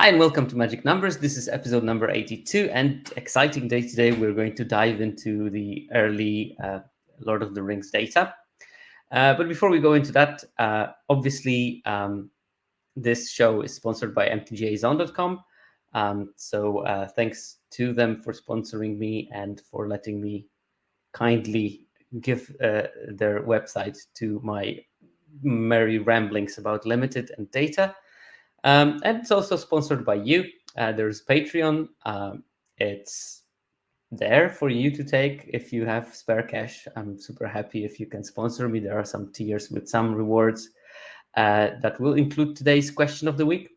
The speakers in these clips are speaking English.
Hi and welcome to Magic Numbers. This is episode number 82 and exciting day today. We're going to dive into the early Lord of the Rings data. But before we go into that, obviously this show is sponsored by mtgazone.com. So thanks to them for sponsoring me and for letting me kindly give their website to my merry ramblings about limited and data. And it's also sponsored by you. There's Patreon. It's there for you to take if you have spare cash. I'm super happy if you can sponsor me. There are some tiers with some rewards that will include today's question of the week.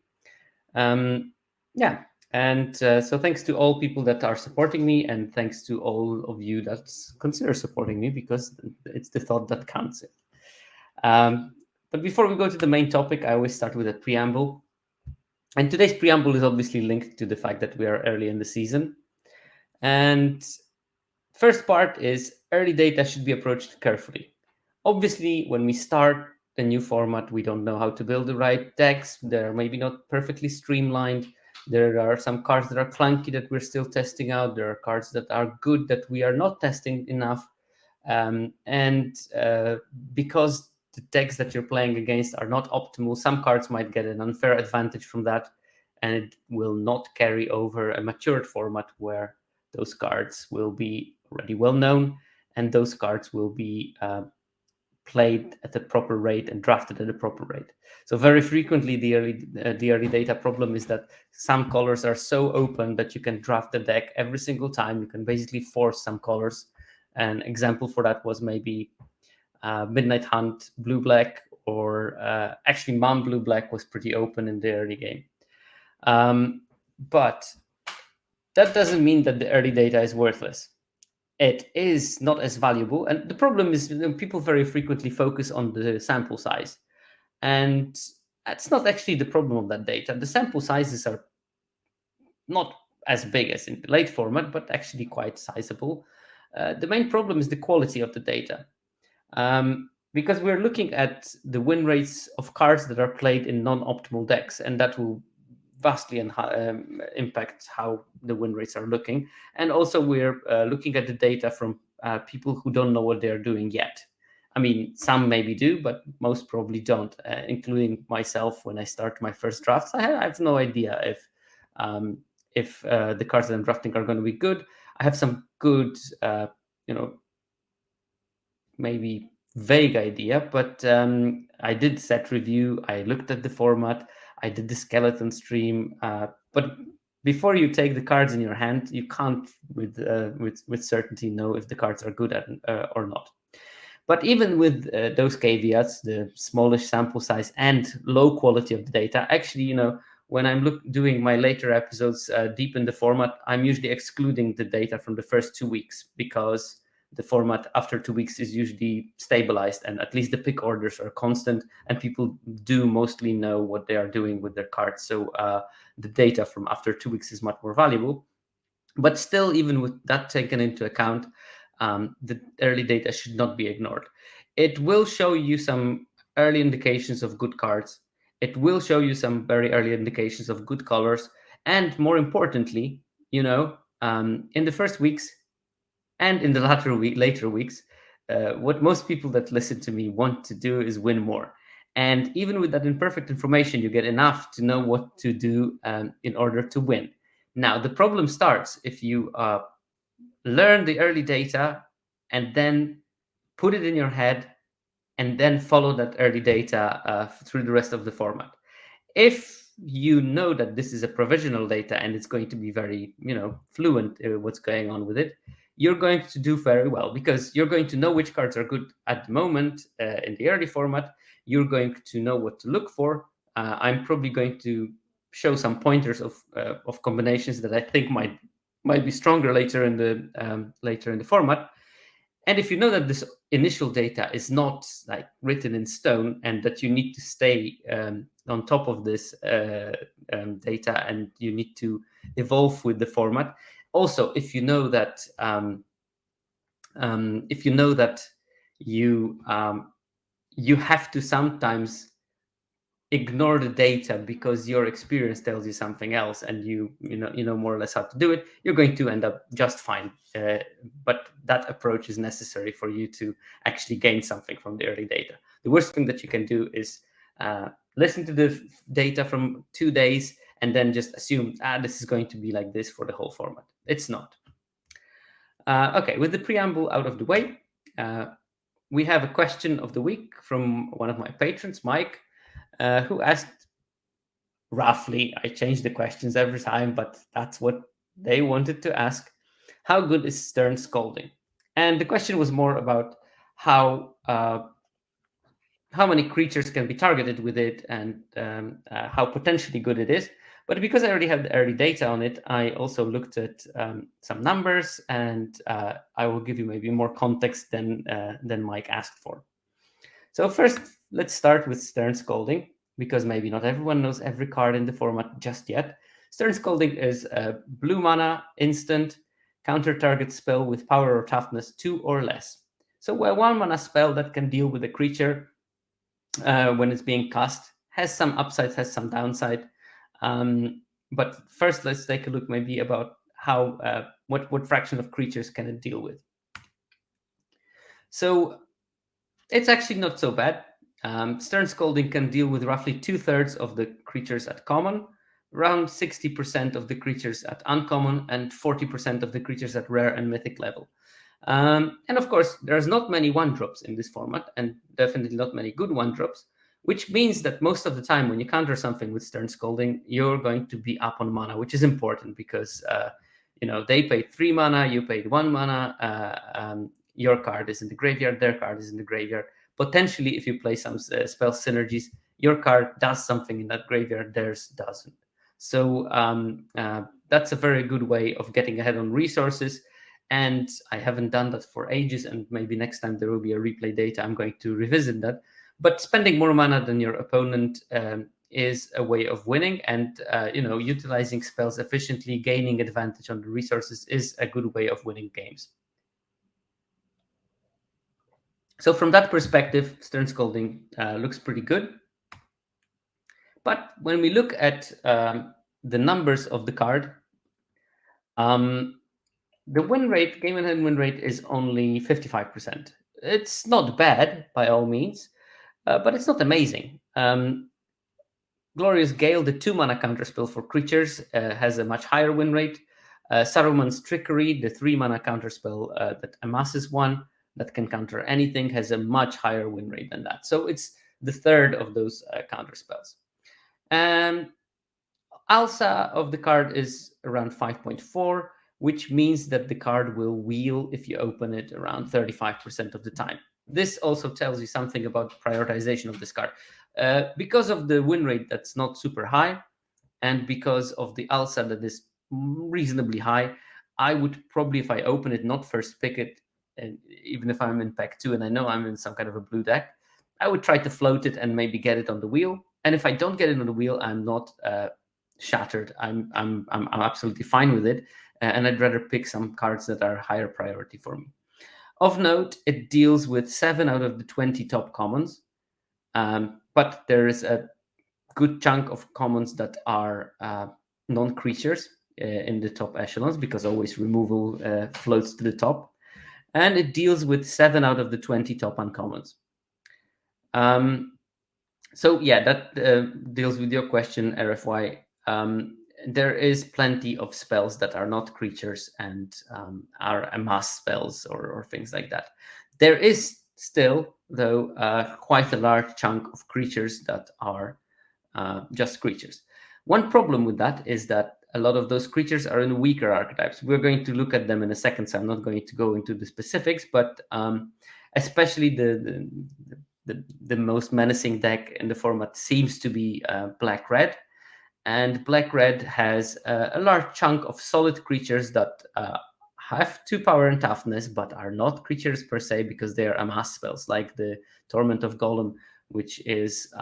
Yeah, and so thanks to all people that are supporting me, and thanks to all of you that consider supporting me, because it's the thought that counts. But before we go to the main topic, I always start with a preamble. And today's preamble is obviously linked to the fact that we are early in the season. And first part is early data should be approached carefully. Obviously, when we start the new format, we don't know how to build the right decks. They're maybe not perfectly streamlined. There are some cards that are clunky that we're still testing out. There are cards that are good that we are not testing enough. Because the decks that you're playing against are not optimal, some cards might get an unfair advantage from that, and it will not carry over a matured format where those cards will be already well known and those cards will be played at the proper rate and drafted at the proper rate. So very frequently the early data problem is that some colors are so open that you can draft the deck every single time. You can basically force some colors. An example for that was maybe Midnight Hunt blue black, or actually Mom blue black was pretty open in the early game. But that doesn't mean that the early data is worthless. It is not as valuable. And the problem is people very frequently focus on the sample size. And that's not actually the problem of that data. The sample sizes are not as big as in the late format, but actually quite sizable. The main problem is the quality of the data. Because we're looking at the win rates of cards that are played in non-optimal decks, and that will vastly impact how the win rates are looking. And also we're looking at the data from people who don't know what they're doing yet. I mean, some maybe do, but most probably don't, including myself. When I start my first drafts, I have no idea if the cards that I'm drafting are going to be good. I have some good, maybe vague idea, but I did set review. I looked at the format. I did the skeleton stream. But before you take the cards in your hand, you can't with certainty know if the cards are good at or not. But even with those caveats, the smallish sample size and low quality of the data, actually, when I'm doing my later episodes deep in the format, I'm usually excluding the data from the first 2 weeks, because the format after 2 weeks is usually stabilized and at least the pick orders are constant and people do mostly know what they are doing with their cards. So the data from after 2 weeks is much more valuable. But still, even with that taken into account, the early data should not be ignored. It will show you some early indications of good cards. It will show you some very early indications of good colors. And more importantly, in the first weeks and in the later weeks, what most people that listen to me want to do is win more. And even with that imperfect information, you get enough to know what to do in order to win. Now, the problem starts if you learn the early data and then put it in your head and then follow that early data through the rest of the format. If you know that this is a provisional data and it's going to be very, fluent what's going on with it, you're going to do very well, because you're going to know which cards are good at the moment in the early format. You're going to know what to look for. I'm probably going to show some pointers of combinations that I think might be stronger later in the format. And if you know that this initial data is not like written in stone and that you need to stay on top of this data and you need to evolve with the format. Also, if you know that you have to sometimes ignore the data because your experience tells you something else, and you know more or less how to do it, you're going to end up just fine. But that approach is necessary for you to actually gain something from the early data. The worst thing that you can do is listen to the data from 2 days and then just assume, this is going to be like this for the whole format. It's not. Okay, with the preamble out of the way, we have a question of the week from one of my patrons, Mike, who asked, roughly, I change the questions every time, but that's what they wanted to ask: how good is stern scolding? And the question was more about how many creatures can be targeted with it, and how potentially good it is. But because I already have the early data on it, I also looked at some numbers, and I will give you maybe more context than Mike asked for. So first, let's start with Stern Scolding, because maybe not everyone knows every card in the format just yet. Stern Scolding is a blue mana instant counter target spell with power or toughness 2 or less. So a 1 mana spell that can deal with a creature when it's being cast, has some upside, has some downside. But first, let's take a look maybe about how what fraction of creatures can it deal with. So it's actually not so bad. Stern Scolding can deal with roughly 2/3 of the creatures at common, around 60% of the creatures at uncommon, and 40% of the creatures at rare and mythic level. And of course, there's not many 1-drops in this format, and definitely not many good 1-drops, which means that most of the time when you counter something with Stern Scolding, you're going to be up on mana, which is important because they paid 3 mana, you paid 1 mana, your card is in the graveyard, their card is in the graveyard. Potentially, if you play some spell synergies, your card does something in that graveyard, theirs doesn't. So that's a very good way of getting ahead on resources. And I haven't done that for ages, and maybe next time there will be a replay data, I'm going to revisit that. But spending more mana than your opponent is a way of winning, and utilizing spells efficiently, gaining advantage on the resources is a good way of winning games. So from that perspective, Stern Scolding looks pretty good. But when we look at the numbers of the card, the win rate, game and hand win rate, is only 55%. It's not bad by all means, but it's not amazing. Glorious Gale, the 2 mana counterspell for creatures, has a much higher win rate. Saruman's Trickery, the 3 mana counterspell that amasses 1, that can counter anything, has a much higher win rate than that. So it's the third of those counterspells. And Alsa of the card is around 5.4, which means that the card will wheel if you open it around 35% of the time. This also tells you something about the prioritization of this card. Because of the win rate that's not super high, and because of the Alsa that is reasonably high, I would probably, if I open it, not first pick it. And even if I'm in pack 2 and I know I'm in some kind of a blue deck, I would try to float it and maybe get it on the wheel. And if I don't get it on the wheel, I'm not shattered. I'm absolutely fine with it, and I'd rather pick some cards that are higher priority for me. Of note, it deals with 7 out of the 20 top commons, but there is a good chunk of commons that are non-creatures in the top echelons, because always removal floats to the top, and it deals with 7 out of the 20 top uncommons. So yeah, that deals with your question, RFY. There is plenty of spells that are not creatures and are amass spells or things like that. There is still, though, quite a large chunk of creatures that are just creatures. One problem with that is that a lot of those creatures are in weaker archetypes. We're going to look at them in a second, so I'm not going to go into the specifics, but especially the most menacing deck in the format seems to be black-red. And black-red has a large chunk of solid creatures that have 2 power and toughness, but are not creatures per se, because they are amass spells, like the Torment of Golem, which is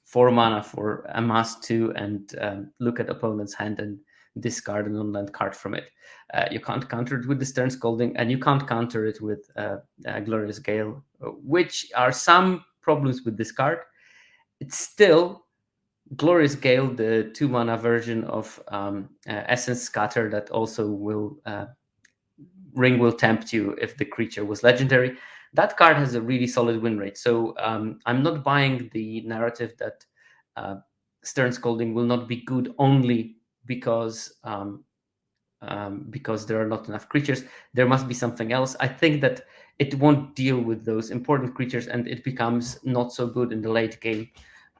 4 mana for amass 2 and look at opponent's hand and discard an non-land card from it. You can't counter it with the Stern Scolding, and you can't counter it with Glorious Gale, which are some problems with this card. It's still Glorious Gale, the 2-mana version of Essence Scatter that also will Ring will tempt you if the creature was legendary. That card has a really solid win rate. So I'm not buying the narrative that Stern Scolding will not be good only because there are not enough creatures. There must be something else. I think that it won't deal with those important creatures and it becomes not so good in the late game.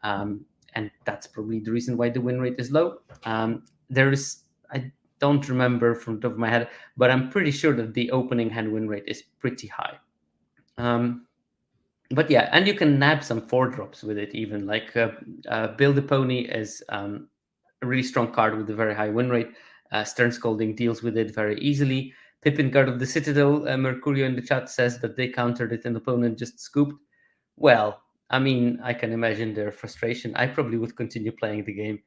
And that's probably the reason why the win rate is low. I don't remember from the top of my head, but I'm pretty sure that the opening hand win rate is pretty high. But yeah, and you can nab some 4-drops with it even. Like Build a Pony is a really strong card with a very high win rate. Stern Scolding deals with it very easily. Pippin, Guard of the Citadel, Mercurio in the chat says that they countered it and opponent just scooped. Well, I mean, I can imagine their frustration. I probably would continue playing the game.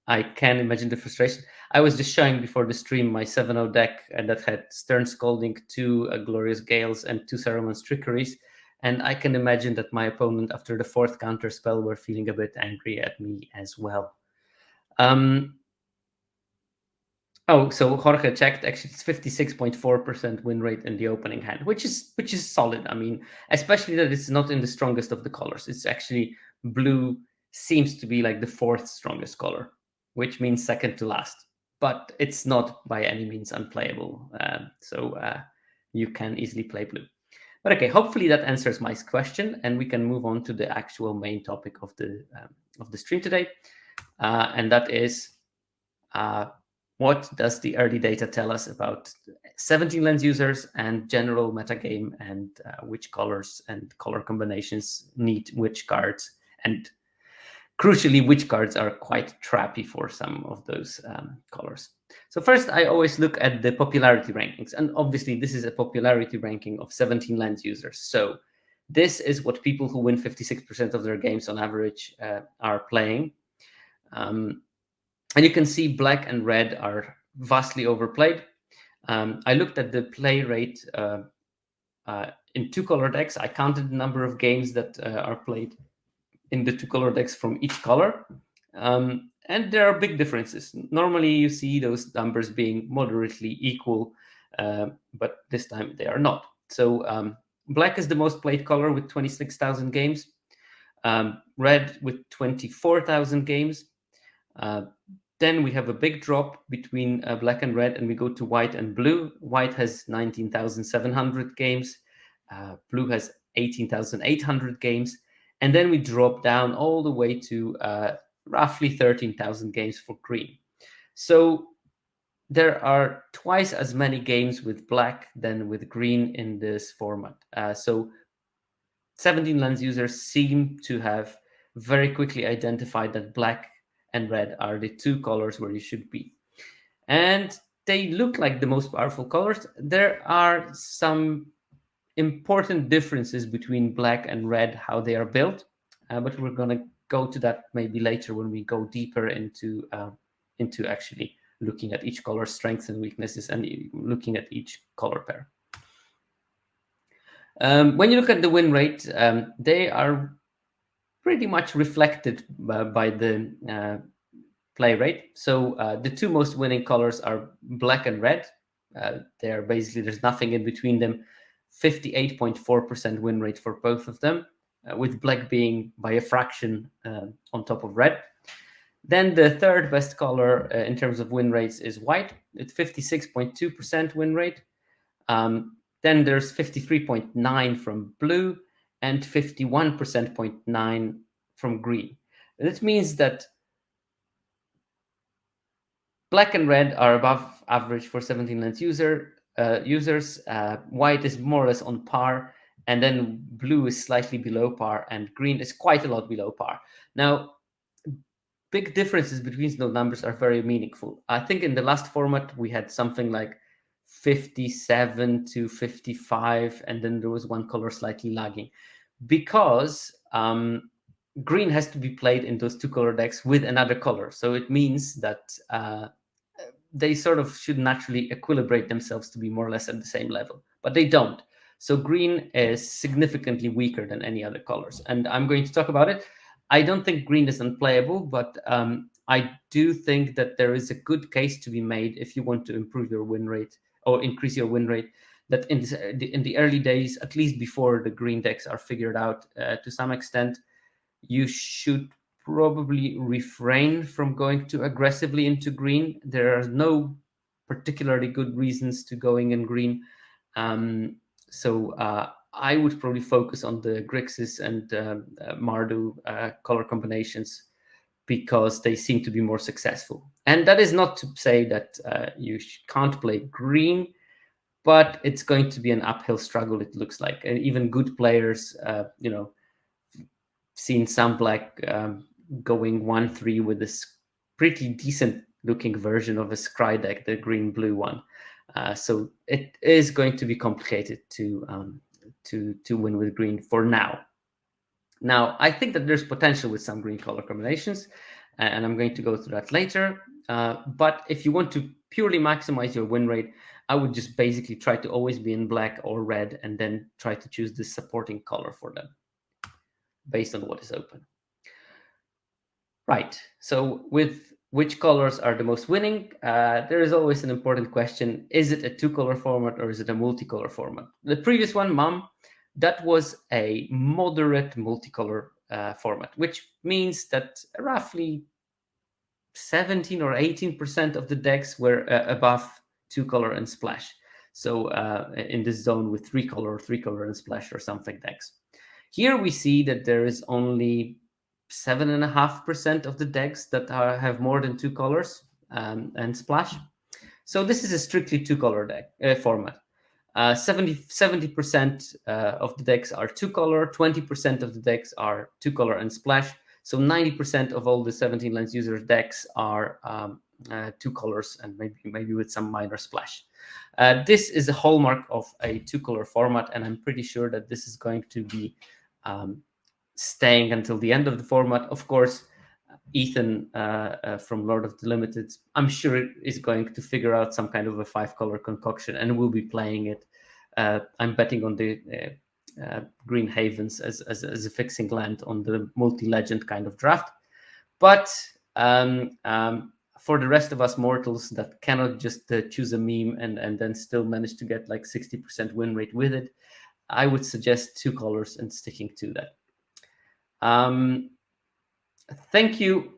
I can imagine the frustration. I was just showing before the stream my 7-0 deck and that had Stern Scolding, 2 Glorious Gales, and 2 Saruman's Trickeries. And I can imagine that my opponent, after the 4th counter spell, were feeling a bit angry at me as well. So Jorge checked. Actually, it's 56.4% win rate in the opening hand, which is solid. I mean, especially that it's not in the strongest of the colors. It's actually blue seems to be like the 4th strongest color, which means second to last. But it's not by any means unplayable. So you can easily play blue. But okay, hopefully that answers my question, and we can move on to the actual main topic of the stream today, and that is. What does the early data tell us about 17 lens users and general metagame and which colors and color combinations need which cards, and crucially, which cards are quite trappy for some of those colors. So first, I always look at the popularity rankings, and obviously this is a popularity ranking of 17 lens users. So this is what people who win 56% of their games on average are playing. And you can see black and red are vastly overplayed. I looked at the play rate in 2-color decks. I counted the number of games that are played in the 2-color decks from each color. And there are big differences. Normally, you see those numbers being moderately equal, but this time they are not. So black is the most played color with 26,000 games. Red with 24,000 games. Then we have a big drop between black and red, and we go to white and blue. White has 19,700 games. Blue has 18,800 games. And then we drop down all the way to roughly 13,000 games for green. So there are twice as many games with black than with green in this format. So 17 lens users seem to have very quickly identified that black and red are the 2 colors where you should be. And they look like the most powerful colors. There are some important differences between black and red, how they are built, but we're going to go to that maybe later when we go deeper into actually looking at each color's strengths and weaknesses and looking at each color pair. When you look at the win rate, they are pretty much reflected by the play rate. So the 2 most winning colors are black and red. They are basically, there's nothing in between them. 58.4% win rate for both of them, with black being by a fraction on top of red. Then the 3rd best color in terms of win rates is white at 56.2% win rate. Then there's 53.9 from blue and 51.9 from green. This means that black and red are above average for 17 lens users. White is more or less on par, and then blue is slightly below par, and green is quite a lot below par. Now, big differences between those numbers are very meaningful. I think in the last format we had something like 57 to 55, and then there was one color slightly lagging, because green has to be played in those 2-color decks with another color. So it means that they sort of should naturally equilibrate themselves to be more or less at the same level, but they don't. So green is significantly weaker than any other colors, and I'm going to talk about it. I don't think green is unplayable, but I do think that there is a good case to be made if you want to improve your win rate or increase your win rate. That in the early days, at least before the green decks are figured out to some extent, you should probably refrain from going too aggressively into green. There are no particularly good reasons to going in green. So I would probably focus on the Grixis and Mardu color combinations because they seem to be more successful. And that is not to say that you can't play green, but it's going to be an uphill struggle, it looks like. And even good players, seen some black going 1-3 with this pretty decent looking version of a scry deck, the green-blue one. So it is going to be complicated to win with green for now. Now, I think that there's potential with some green color combinations, and I'm going to go through that later. But if you want to purely maximize your win rate, I would just basically try to always be in black or red and then try to choose the supporting color for them based on what is open. Right, so with which colors are the most winning, there is always an important question. Is it a two-color format or is it a multicolor format? The previous one, MUM, that was a moderate multicolor format, which means that roughly 17 or 18% of the decks were above two-color and splash. So in this zone with three-color and splash or something decks. Here we see that there is only 7.5% of the decks that have more than two colors and splash. So this is a strictly two-color deck format. 70% of the decks are two-color, 20% of the decks are two-color and splash. So 90% of all the 17 Lens users decks are two colors and maybe with some minor splash. This is a hallmark of a two-color format, and I'm pretty sure that this is going to be staying until the end of the format. Of course, Ethan from Lord of the Limited, I'm sure is going to figure out some kind of a 5-color concoction and will be playing it. I'm betting on the Green Havens as a fixing land on the multi-legend kind of draft. But for the rest of us mortals that cannot just choose a meme and then still manage to get like 60% win rate with it, I would suggest two colors and sticking to that. Thank you,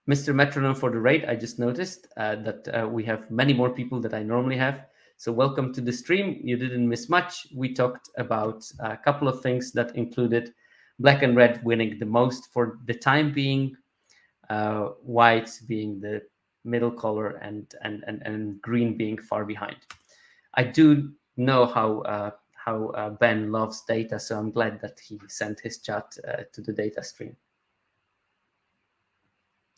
Mr. Metronome, for the raid. I just noticed that we have many more people that I normally have. So welcome to the stream. You didn't miss much. We talked about a couple of things that included black and red winning the most for the time being, white being the middle color, and green being far behind. I do know how Ben loves data, so I'm glad that he sent his chat to the data stream.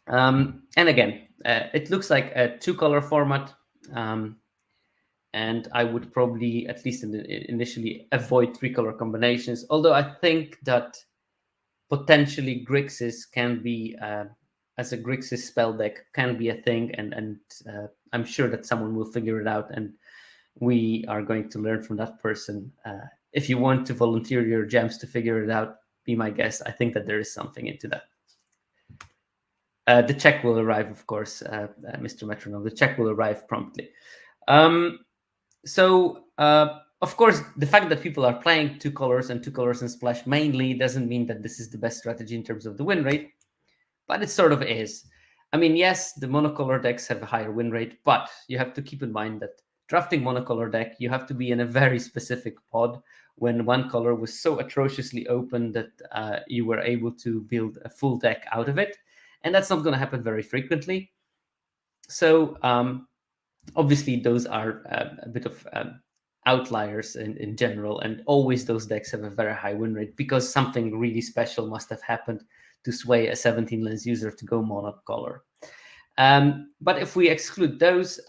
And again, it looks like a two-color format, and I would probably, at least initially, avoid three-color combinations, although I think that potentially Grixis can be, as a Grixis spell deck, can be a thing, and I'm sure that someone will figure it out, and we are going to learn from that person. If you want to volunteer your gems to figure it out, be my guest. I think that there is something into that. The check will arrive, of course, Mr. Metronome. The check will arrive promptly. So, of course, the fact that people are playing two colors and splash mainly doesn't mean that this is the best strategy in terms of the win rate, but it sort of is. I mean, yes, the monocolor decks have a higher win rate, but you have to keep in mind that drafting monocolor deck, you have to be in a very specific pod when one color was so atrociously open that you were able to build a full deck out of it. And that's not going to happen very frequently. So obviously, those are a bit of outliers in general. And always those decks have a very high win rate because something really special must have happened to sway a 17 Lens user to go monocolor. But if we exclude those,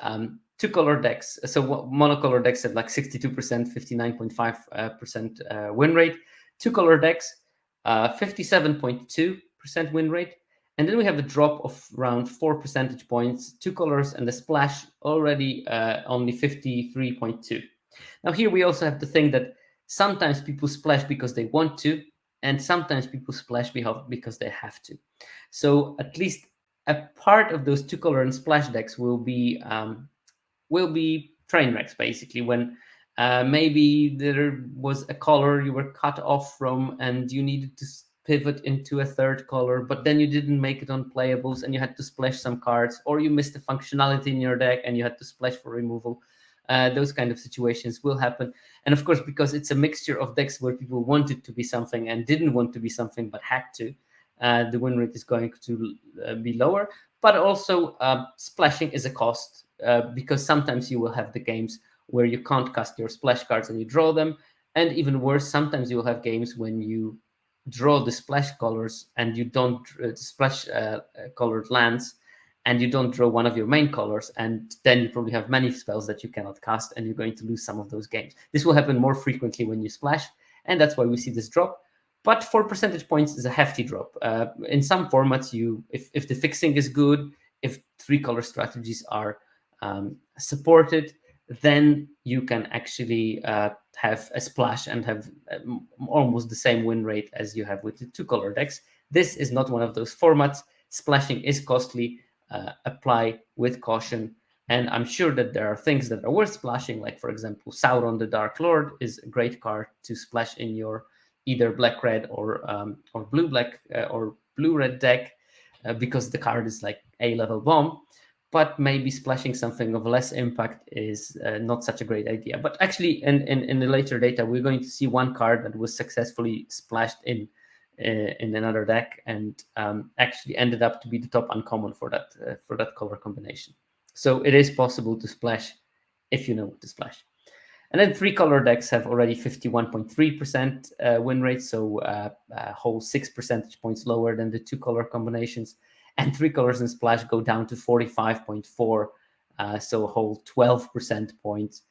two-color decks, so monocolor decks have like 62%, 59.5% win rate. Two-color decks, 57.2% win rate. And then we have a drop of around 4 percentage points, two colors, and the splash already only 53.2. Now here we also have to think that sometimes people splash because they want to, and sometimes people splash because they have to. So at least a part of those two-color and splash decks will be train wrecks, basically, when maybe there was a color you were cut off from and you needed to pivot into a third color, but then you didn't make it on playables and you had to splash some cards, or you missed a functionality in your deck and you had to splash for removal. Those kind of situations will happen. And of course, because it's a mixture of decks where people wanted to be something and didn't want to be something but had to, the win rate is going to be lower. But also, splashing is a cost, because sometimes you will have the games where you can't cast your splash cards and you draw them. And even worse, sometimes you will have games when you draw the splash colors and you don't splash colored lands, and you don't draw one of your main colors, and then you probably have many spells that you cannot cast, and you're going to lose some of those games. This will happen more frequently when you splash, and that's why we see this drop. But 4 percentage points is a hefty drop. In some formats, if the fixing is good, if 3-color strategies are supported, then you can actually have a splash and have almost the same win rate as you have with the 2-color decks. This is not one of those formats. Splashing is costly. Apply with caution. And I'm sure that there are things that are worth splashing, like, for example, Sauron the Dark Lord is a great card to splash in your either black-red or blue-black or blue-red deck, because the card is like A-level bomb. But maybe splashing something of less impact is not such a great idea. But actually, in the later data, we're going to see one card that was successfully splashed in another deck, and actually ended up to be the top uncommon for that color combination. So it is possible to splash if you know what to splash. And then 3-color decks have already 51.3% win rate, so a whole 6 percentage points lower than the 2-color combinations. And 3 colors and splash go down to 45.4, so a whole 12 percentage points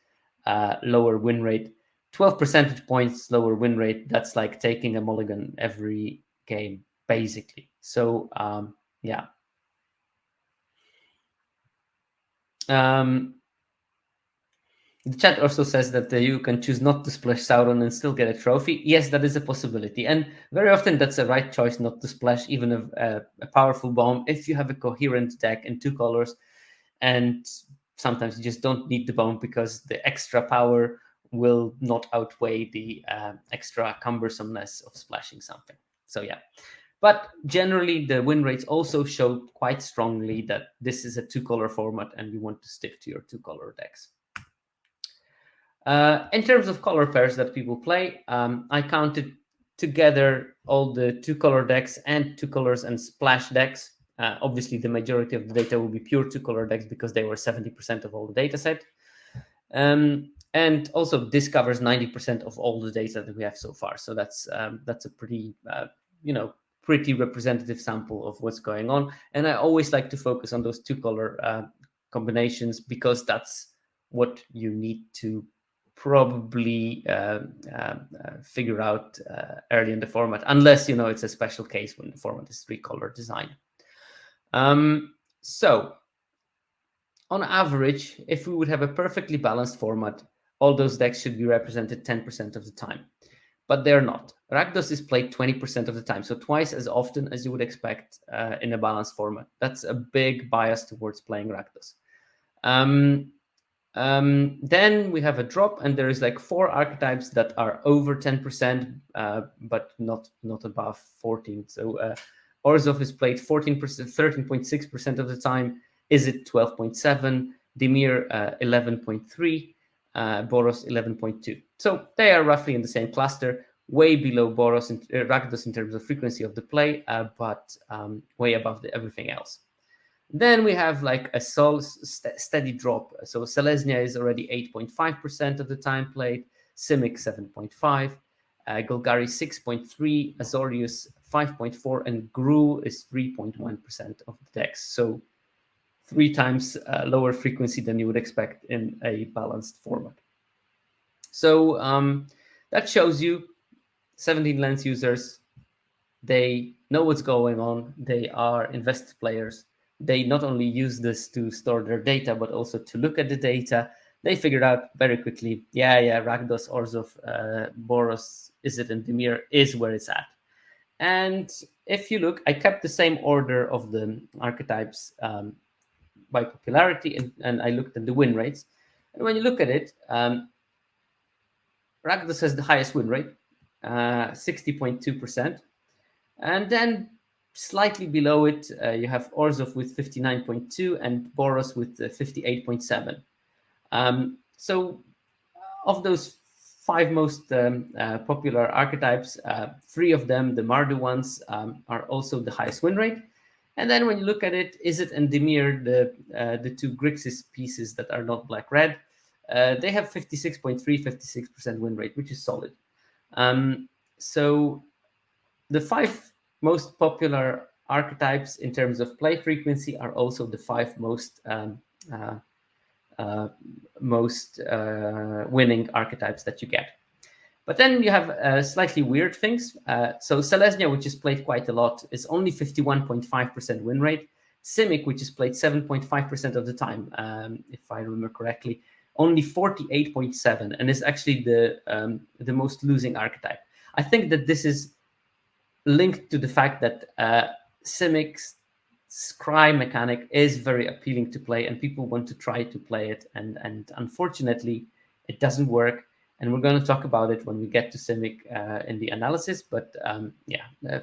lower win rate. 12 percentage points lower win rate, that's like taking a mulligan every game, basically. So, yeah. The chat also says that you can choose not to splash Sauron and still get a trophy. Yes, that is a possibility. And very often that's a right choice not to splash even a powerful bomb if you have a coherent deck in 2 colors. And sometimes you just don't need the bomb because the extra power will not outweigh the extra cumbersomeness of splashing something. So yeah. But generally, the win rates also show quite strongly that this is a 2-color format and you want to stick to your 2-color decks. In terms of color pairs that people play, I counted together all the 2-color decks and 2 colors and splash decks. Obviously, the majority of the data will be pure 2-color decks because they were 70% of all the data set. And also, this covers 90% of all the data that we have so far. So that's a pretty, pretty representative sample of what's going on. And I always like to focus on those 2-color combinations because that's what you need to probably figure out early in the format, unless it's a special case when the format is 3-color design. So on average, if we would have a perfectly balanced format, all those decks should be represented 10% of the time, but they're not. Rakdos is played 20% of the time, so twice as often as you would expect in a balanced format. That's a big bias towards playing Rakdos. Then we have a drop, and there is like 4 archetypes that are over 10%, but not above 14. So Orzhov is played 14%, 13.6% of the time. Izzet 12.7, Dimir 11.3, Boros 11.2. So they are roughly in the same cluster, way below Boros and Rakdos in terms of frequency of the play, but way above everything else. Then we have like a steady drop. So Selesnya is already 8.5% of the time played, Simic 7.5, Golgari 6.3, Azorius 5.4, and Gru is 3.1% of the decks. So 3 times lower frequency than you would expect in a balanced format. So that shows you 17 lens users, they know what's going on, they are invested players. They not only use this to store their data, but also to look at the data. They figured out very quickly, Rakdos, Orzhov, Boros, Izzet, and Dimir is where it's at. And if you look, I kept the same order of the archetypes by popularity, and I looked at the win rates. And when you look at it, Rakdos has the highest win rate, 60.2%. And then slightly below it, you have Orzhov with 59.2 and Boros with 58.7. So of those five most popular archetypes, three of them, the Mardu ones, are also the highest win rate. And then when you look at it, Izzet and Demir, the two Grixis pieces that are not black-red, they have 56.3, 56% win rate, which is solid. So the five most popular archetypes in terms of play frequency are also the five most winning archetypes that you get. But then you have slightly weird things. So Selesnya, which is played quite a lot, is only 51.5% win rate. Simic, which is played 7.5% of the time, if I remember correctly, only 48.7%, and is actually the most losing archetype. I think that this is linked to the fact that Simic's scry mechanic is very appealing to play, and people want to try to play it, and unfortunately, it doesn't work. And we're going to talk about it when we get to Simic in the analysis. But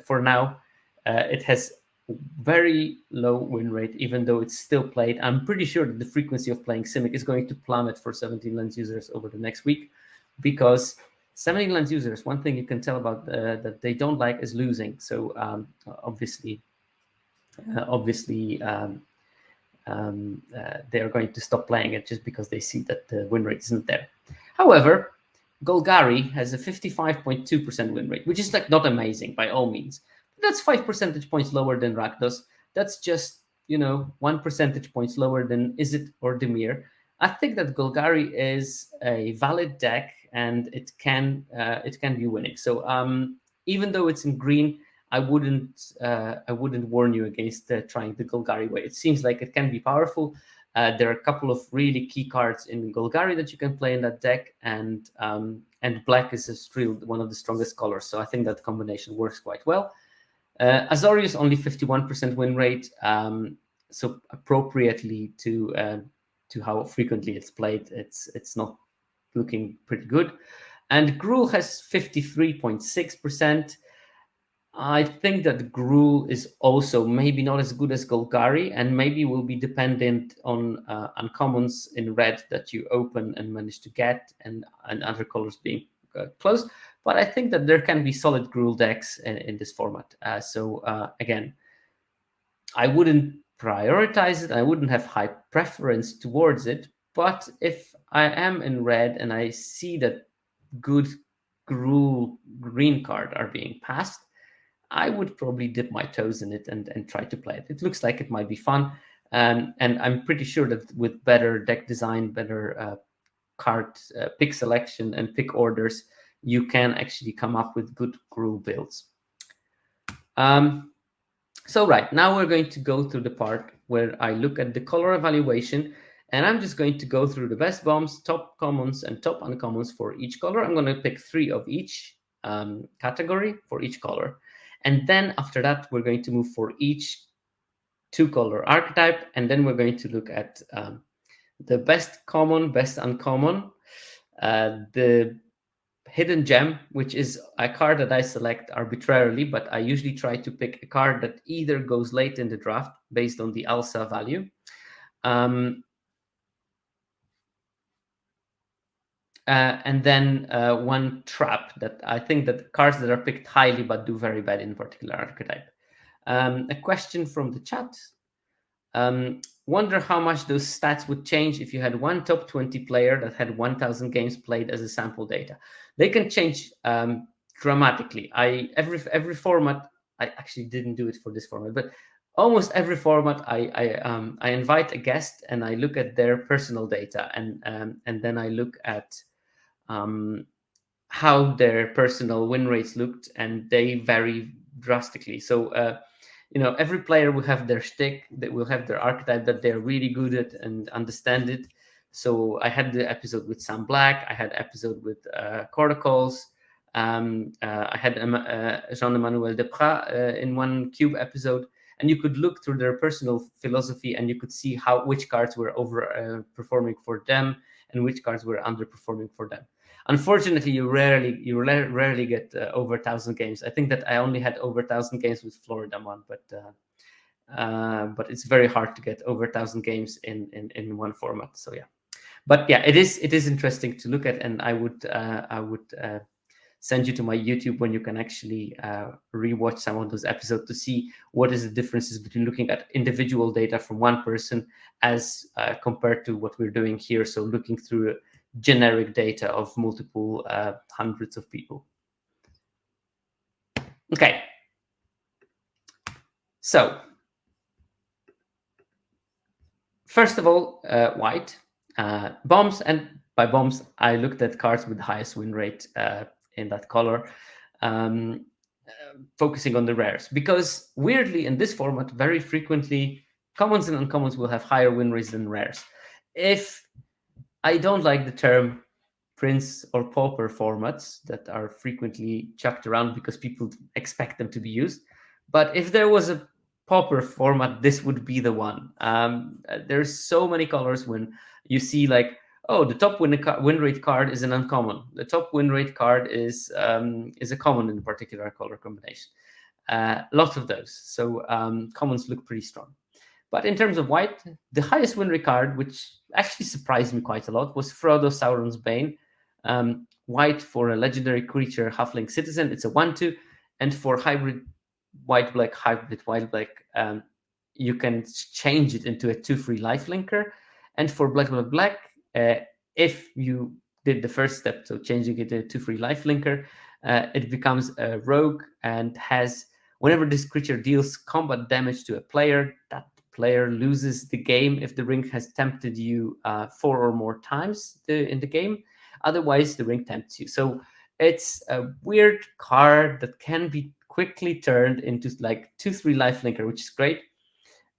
for now, it has very low win rate, even though it's still played. I'm pretty sure that the frequency of playing Simic is going to plummet for 17 Lens users over the next week, because 17 Lens users, one thing you can tell about that they don't like is losing. So obviously, they are going to stop playing it just because they see that the win rate isn't there. However, Golgari has a 55.2% win rate, which is like not amazing by all means. But that's 5 percentage points lower than Rakdos. That's just 1 percentage points lower than Izzet or Demir. I think that Golgari is a valid deck, and it can be winning. So even though it's in green, I wouldn't warn you against trying the Golgari way. It seems like it can be powerful. There are a couple of really key cards in Golgari that you can play in that deck, and black is still one of the strongest colors. So I think that combination works quite well. Azorius only 51% win rate, so appropriately to how frequently it's played, it's not looking pretty good. And Gruul has 53.6%. I think that Gruul is also maybe not as good as Golgari, and maybe will be dependent on uncommons in red that you open and manage to get, and other colors being close. But I think that there can be solid Gruul decks in this format. So again, I wouldn't prioritize it. I wouldn't have high preference towards it. But if I am in red and I see that good Gruul green card are being passed, I would probably dip my toes in it and try to play it. It looks like it might be fun. And I'm pretty sure that with better deck design, better card pick selection and pick orders, you can actually come up with good Gruul builds. So right, now we're going to go through the part where I look at the color evaluation, and I'm just going to go through the best bombs, top commons, and top uncommons for each color. I'm going to pick 3 of each category for each color. And then after that, we're going to move for each 2-color archetype, and then we're going to look at the best common, best uncommon, the hidden gem, which is a card that I select arbitrarily, but I usually try to pick a card that either goes late in the draft based on the ALSA value. And then one trap that I think that cards that are picked highly but do very bad in a particular archetype. A question from the chat. Wonder how much those stats would change if you had one top 20 player that had 1,000 games played as a sample data. They can change dramatically. Every format, I actually didn't do it for this format, but almost every format, I invite a guest and I look at their personal data, and then I look at how their personal win rates looked, and they vary drastically. So every player will have their shtick, that will have their archetype that they're really good at and understand it. So I had the episode with Sam Black, I had episode with Corticals, I had Jean-Emmanuel Deprat in one Cube episode, and you could look through their personal philosophy, and you could see which cards were over performing for them and which cards were underperforming for them. Unfortunately, you rarely get over 1,000 games. I think that I only had over 1,000 games with Florida one, but it's very hard to get over 1,000 games in one format. So yeah, but yeah, it is interesting to look at, and I would send you to my YouTube when you can actually rewatch some of those episodes to see what is the differences between looking at individual data from one person as compared to what we're doing here. So looking through generic data of multiple hundreds of people. Okay. So first of all, white bombs, and by bombs I looked at cards with the highest win rate in that color, focusing on the rares, because weirdly in this format very frequently commons and uncommons will have higher win rates than rares. If I don't like the term prince or pauper formats that are frequently chucked around because people expect them to be used, but if there was a pauper format, this would be the one. There's so many colors when you see like, oh, the top win rate card is an uncommon. The top win rate card is a common in a particular color combination. Lots of those. So commons look pretty strong. But in terms of white, the highest win rate card, which actually surprised me quite a lot, was Frodo Sauron's Bane. White for a legendary creature, halfling citizen. It's a 1/2, and for hybrid white-black, you can change it into a 2/3 lifelinker. And for black, if you did the first step, so changing it to a 2/3 lifelinker, it becomes a rogue and has, whenever this creature deals combat damage to a player, that player loses the game if the ring has tempted you 4 or more times in the game. Otherwise, the ring tempts you. So it's a weird card that can be quickly turned into like 2/3 lifelinker, which is great.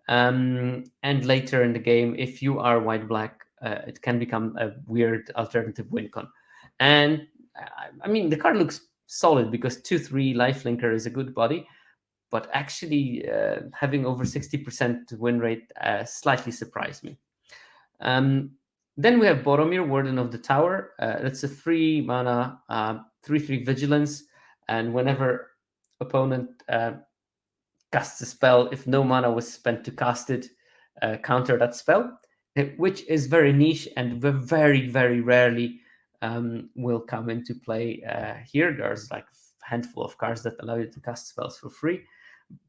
And later in the game, if you are white-black, it can become a weird alternative win con. And I mean, the card looks solid because 2/3 lifelinker is a good body, but actually having over 60% win rate slightly surprised me. Then we have Boromir, Warden of the Tower. That's a 3 mana, 3/3 vigilance, and whenever opponent casts a spell, if no mana was spent to cast it, counter that spell, which is very niche and very, very rarely will come into play here. There's like a handful of cards that allow you to cast spells for free,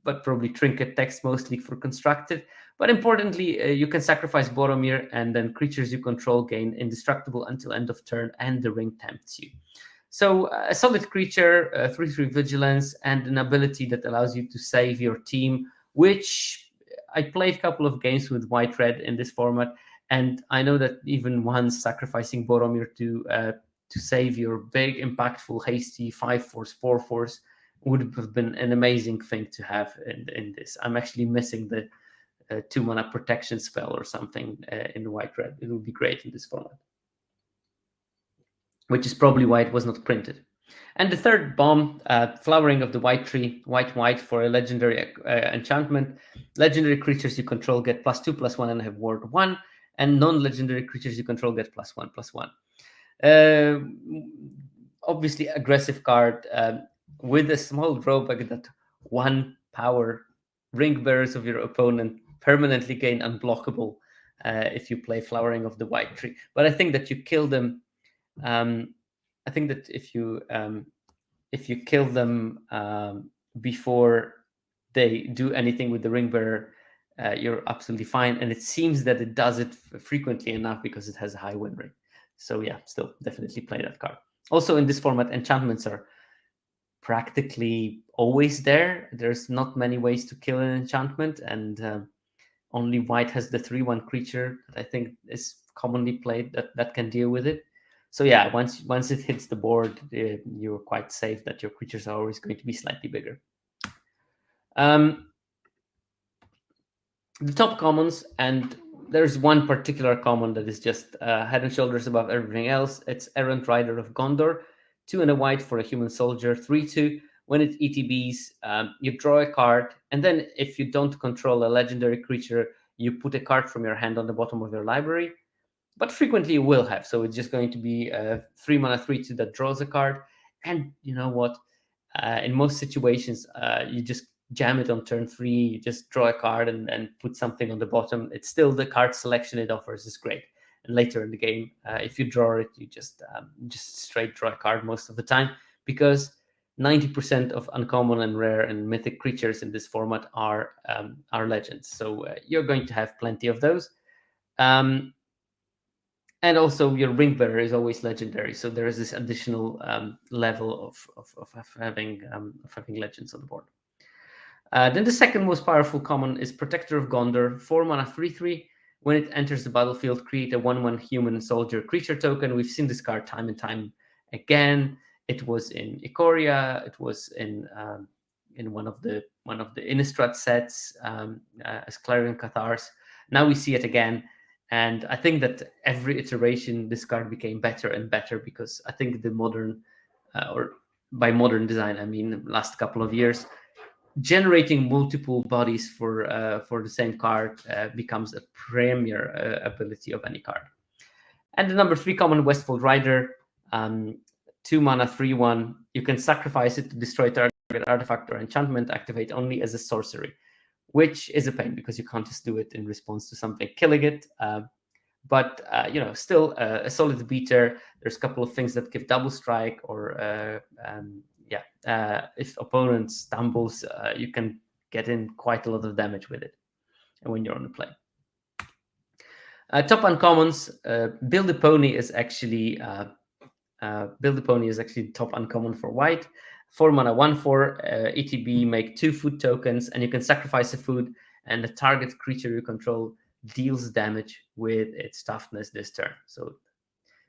but probably trinket text mostly for constructed. But importantly, you can sacrifice Boromir, and then creatures you control gain indestructible until end of turn, and the ring tempts you. So a solid creature, 3/3 vigilance, and an ability that allows you to save your team, which I played a couple of games with white-red in this format, and I know that even once sacrificing Boromir to save your big, impactful, hasty 5/4, 4/4 would have been an amazing thing to have in this. I'm actually missing the 2 mana protection spell or something in white-red. It would be great in this format, which is probably why it was not printed. And the third bomb, Flowering of the White Tree, white for a legendary enchantment. Legendary creatures you control get +2/+1 and have ward 1, and non-legendary creatures you control get +1/+1. Obviously, aggressive card with a small drawback that 1 power ring bearers of your opponent permanently gain unblockable if you play Flowering of the White Tree. But I think that you kill them. I think that if you kill them before they do anything with the ring bearer, you're absolutely fine. And it seems that it does it frequently enough because it has a high win rate. So yeah, still definitely play that card. Also in this format, enchantments are practically always there. There's not many ways to kill an enchantment, and only white has the 3/1 creature that I think is commonly played that can deal with it. So yeah, once it hits the board, you're quite safe that your creatures are always going to be slightly bigger. The top commons, and there's one particular common that is just head and shoulders above everything else. It's Errant Rider of Gondor. 2 and a white for a human soldier, 3/2. When it ETBs, you draw a card, and then if you don't control a legendary creature, you put a card from your hand on the bottom of your library. But frequently you will have, so it's just going to be a 3 mana 3/2 that draws a card. And you know what? In most situations, you just jam it on turn 3, you just draw a card and put something on the bottom. It's still the card selection it offers is great. And later in the game, if you draw it, you just straight draw a card most of the time, because 90% of uncommon and rare and mythic creatures in this format are legends. So you're going to have plenty of those. And also your ring bearer is always legendary, so there is this additional level of having legends on the board. Then the second most powerful common is Protector of Gondor, 4 mana 3/3. When it enters the battlefield, create a 1/1 human soldier creature token. We've seen this card time and time again. It was in Ikoria. It was in one of the Innistrad sets as Clarion Cathars. Now we see it again. And I think that every iteration, this card became better and better, because I think the modern, or by modern design, I mean the last couple of years, generating multiple bodies for the same card becomes a premier ability of any card. And the number 3 common, Westfold Rider, 2 mana 3/1. You can sacrifice it to destroy target artifact or enchantment, activate only as a sorcery, which is a pain because you can't just do it in response to something killing it. But still a solid beater. There's a couple of things that give double strike, or if opponent stumbles, you can get in quite a lot of damage with it. And when you're on the play, top uncommons, Build a Pony is actually top uncommon for white. 4 mana 1/4 ETB, make 2 food tokens, and you can sacrifice a food, and the target creature you control deals damage with its toughness this turn. So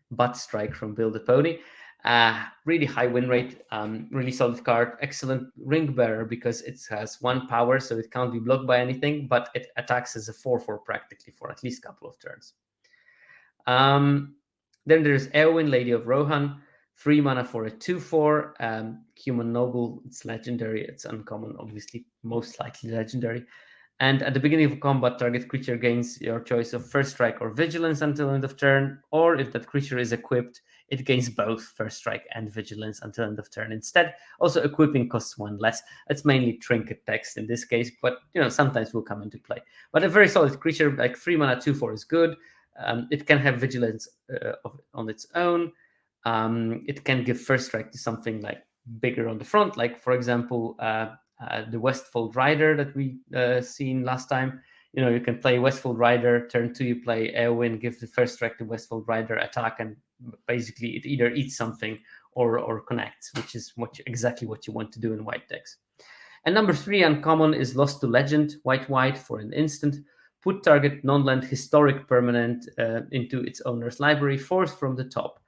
butt strike from Build a Pony. Really high win rate, really solid card. Excellent ring bearer because it has 1 power, so it can't be blocked by anything, but it attacks as a 4/4 practically for at least a couple of turns. Then there's Eowyn, Lady of Rohan, 3 mana for a 2/4 human noble. It's legendary. It's uncommon, obviously, most likely legendary. And at the beginning of combat, target creature gains your choice of First Strike or Vigilance until end of turn. Or if that creature is equipped, it gains both First Strike and Vigilance until end of turn instead. Also, equipping costs 1 less. It's mainly trinket text in this case, but sometimes will come into play. But a very solid creature, like 3 mana 2/4 is good. It can have Vigilance on its own. It can give First Strike to something like bigger on the front, like for example the Westfold Rider that we seen last time. You can play Westfold Rider, turn 2 you play Eowyn, give the First Strike to Westfold Rider, attack, and basically it either eats something or connects, which is exactly what you want to do in white decks. And number 3 uncommon is Lost to Legend, white for an instant. Put target non-land historic permanent into its owner's library, 4th from the top.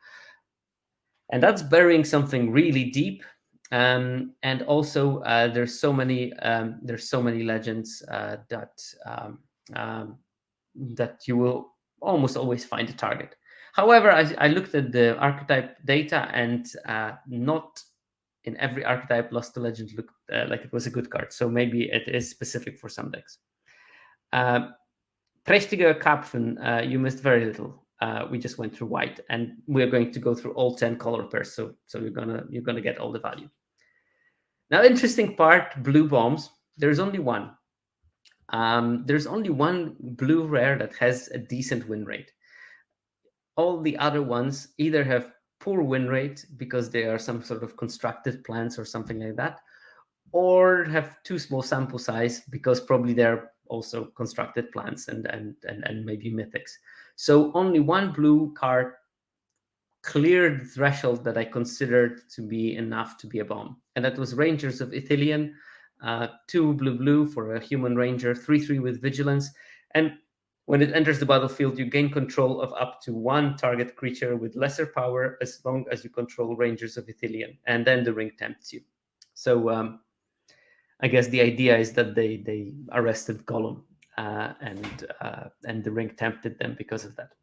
And that's burying something really deep. And also there's so many legends that you will almost always find a target. However, I looked at the archetype data, and not in every archetype Lost to Legend looked like it was a good card. So maybe it is specific for some decks. Prächtiger Kapfen, you missed very little. We just went through white, and we're going to go through all 10 color pairs, so you're gonna get all the value. Now, interesting part, blue bombs. There's only one. There's only one blue rare that has a decent win rate. All the other ones either have poor win rate because they are some sort of constructed plants or something like that, or have too small sample size because probably they're also constructed plants and maybe mythics. So only one blue card cleared the threshold that I considered to be enough to be a bomb, and that was Rangers of Ithilien, 2 blue for a human ranger, 3/3 with vigilance, and when it enters the battlefield, you gain control of up to 1 target creature with lesser power as long as you control Rangers of Ithilien, and then the ring tempts you. So I guess the idea is that they arrested Gollum, and the ring tempted them because of that.